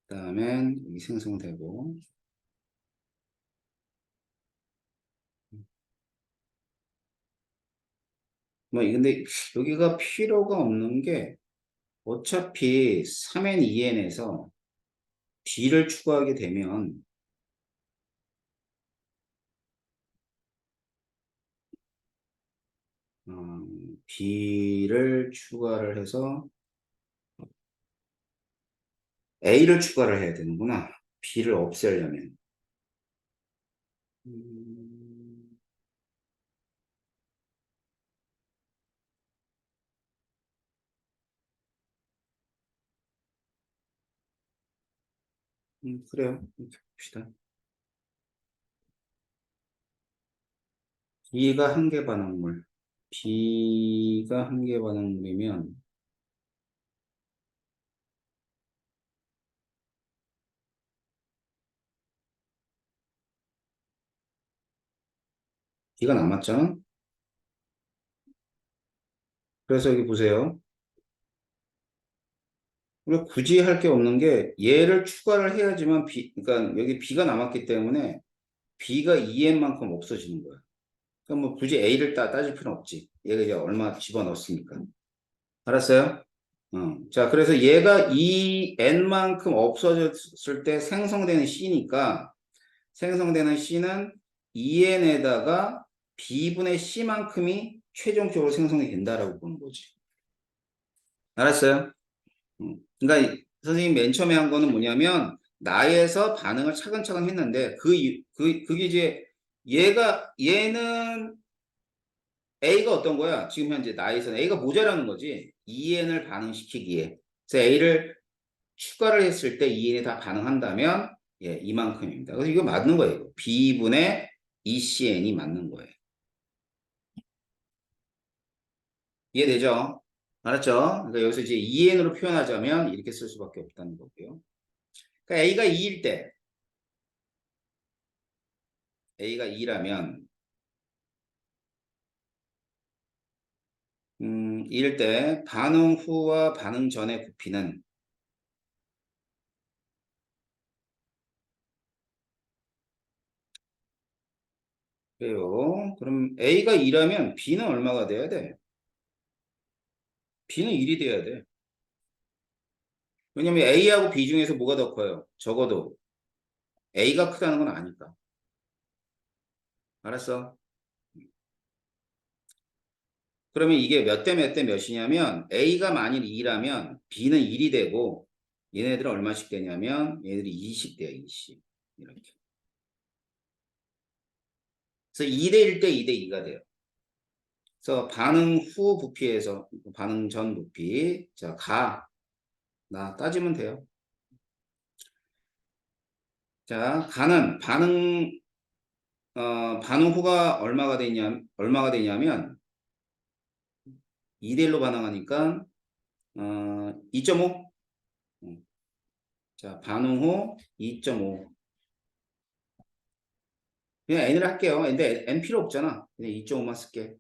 그 다음엔 여기 생성되고, 뭐, 근데 여기가 필요가 없는 게 어차피 3n, 2n에서 b를 추가하게 되면 b를 추가를 해서 a를 추가를 해야 되는구나. b를 없애려면. 음, 그래요. 이렇게 봅시다. B가 한계 반응물. B가 한계 반응물이면 B가 남았잖아. 그래서 여기 보세요. 우리가 굳이 할 게 없는 게 얘를 추가를 해야지만 그러니까 여기 B가 남았기 때문에 B가 2n만큼 없어지는 거야. 그럼 뭐 굳이 A를 따질 필요는 없지. 얘가 이제 얼마 집어넣었으니까. 알았어요? 자, 그래서 얘가 2n만큼 없어졌을 때 생성되는 C는 2n에다가 B분의 C만큼이 최종적으로 생성이 된다라고 보는 거지. 알았어요? 그러니까 선생님 맨 처음에 한 거는 뭐냐면 나에서 반응을 차근차근 했는데 그게 이제 얘는 A가 어떤 거야? 지금 현재 나에서는 A가 모자라는 거지. 2n을 반응시키기에. 그래서 A를 추가를 했을 때 2n이 다 반응한다면 예, 이만큼입니다. 그래서 이거 맞는 거예요. 이거. B분의 ECN이 맞는 거예요. 이해되죠? 알았죠? 그러니까 여기서 이제 2n으로 표현하자면 이렇게 쓸 수밖에 없다는 거고요. 그러니까 A가 2일 때 A가 2라면 2일 때 반응 후와 반응 전의 부피는 그래요. 그럼 A가 2라면 B는 얼마가 돼야 돼? B는 1이 돼야 돼. 왜냐면 A하고 B 중에서 뭐가 더 커요? 적어도 A가 크다는 건 아니까. 알았어? 그러면 이게 몇 대 몇 대 몇이냐면 A가 만일 2라면 B는 1이 되고 얘네들은 얼마씩 되냐면 얘네들이 20 돼요. 20. 이렇게. 그래서 2대 1 대 2대 2가 돼요. 그래서 반응 후 부피에서 반응 전 부피 자, 나 따지면 돼요. 자, 반응 후가 얼마가 되냐면 2대 1로 반응하니까 2.5. 자, 반응 후 2.5. 그냥 n을 할게요. 근데 n 필요 없잖아. 그냥 2.5만 쓸게.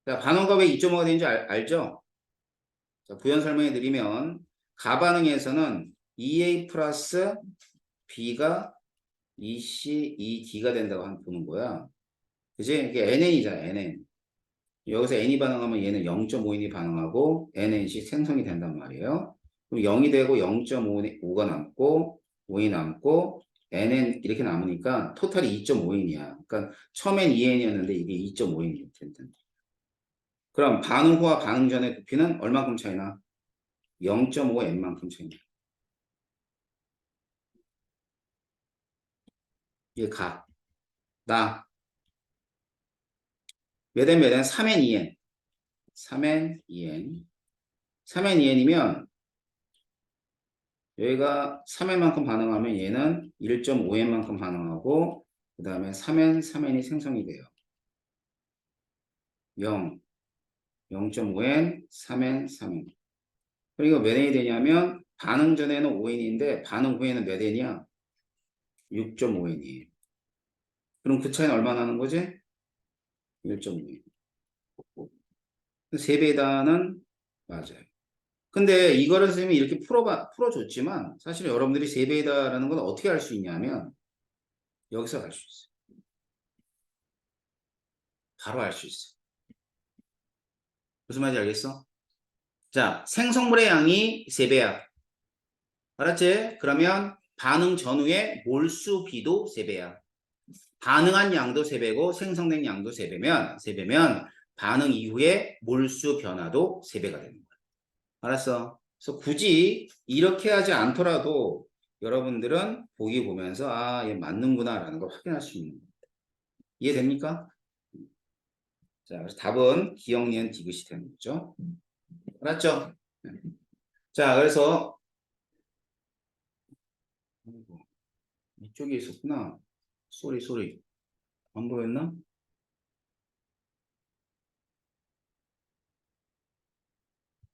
자, 반응과 왜 2.5가 되는지 알죠? 자, 부연 설명해 드리면 가반응에서는 2a 플러스 b가 2c, 2d가 된다고 보는 거야. 그지? 이게 nn이잖아, nn. 여기서 n이 반응하면 얘는 0.5인이 반응하고 nn씩 생성이 된단 말이에요. 그럼 0이 되고 0.5가 남고 5이 남고 nn 이렇게 남으니까 토탈이 2.5인이야. 그러니까 처음엔 2n이었는데 이게 2.5인이 된다. 그럼 반응 후와 반응 전의 부피는 얼마큼 차이나? 0.5n만큼 차이나. 이게 몇엔 3n 2n. 3n 2n. 3n 2n이면 여기가 3n만큼 반응하면 얘는 1.5n만큼 반응하고 그 다음에 3n이 생성이 돼요. 0, 0.5n, 3n, 3n. 그러니까 몇 n이 되냐면 반응 전에는 5n인데 반응 후에는 몇 n이야? 6.5n이에요. 그럼 그 차이는 얼마 나는 거지? 1.5n. 3배다는 맞아요. 근데 이거를 선생님이 이렇게 풀어줬지만 사실 여러분들이 3배다라는 건 어떻게 알 수 있냐면 여기서 알 수 있어요. 바로 알 수 있어요. 무슨 말인지 알겠어? 자, 생성물의 양이 3배야. 알았지? 그러면 반응 전후의 몰수 비도 3배야. 반응한 양도 3배고 생성된 양도 3배면 반응 이후에 몰수 변화도 3배가 되는 거야. 알았어? 그래서 굳이 이렇게 하지 않더라도 여러분들은 보기 보면서 아, 얘 맞는구나라는 걸 확인할 수 있는 거야. 이해됩니까? 자, 그래서 답은 기억, 니은, 디귿이 되는 거죠. 알았죠? 자, 그래서 이쪽에 있었구나. 쏘리. 안 보였나?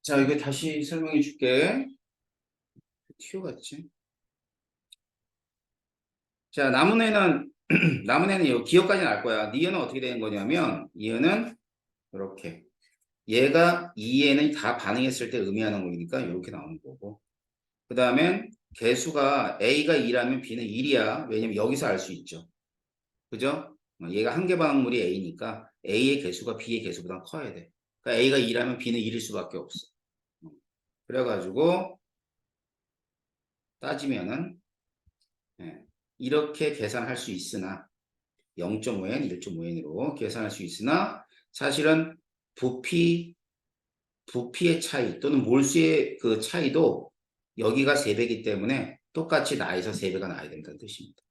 자, 이거 다시 설명해 줄게. 튀어갔지? 자, 남은 애는, 남은 애는 요 기억까지는 알 거야. 니은은 어떻게 되는 거냐면, 니은은 이렇게. 얘가 2에는 다 반응했을 때 의미하는 거니까 이렇게 나오는 거고. 그 다음엔 개수가 A가 2라면 B는 1이야. 왜냐면 여기서 알 수 있죠. 그죠? 얘가 한 개 반응물이 A니까 A의 개수가 B의 개수보다 커야 돼. 그러니까 A가 2라면 B는 1일 수밖에 없어. 그래가지고 따지면은 이렇게 계산할 수 있으나 0.5n, 1.5n으로 계산할 수 있으나 사실은 부피의 차이 또는 몰수의 그 차이도 여기가 3배이기 때문에 똑같이 나에서 3배가 나야 된다는 뜻입니다.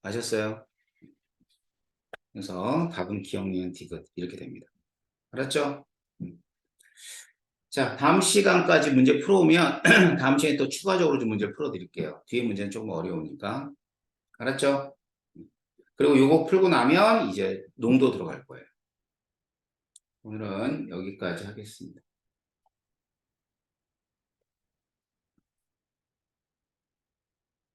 아셨어요? 그래서 답은 기억, 니은, 디귿 이렇게 됩니다. 알았죠? 자, 다음 시간까지 문제 풀어오면 다음 시간에 또 추가적으로 좀 문제를 풀어드릴게요. 뒤에 문제는 조금 어려우니까. 알았죠? 그리고 요거 풀고 나면 이제 농도 들어갈 거예요. 오늘은 여기까지 하겠습니다.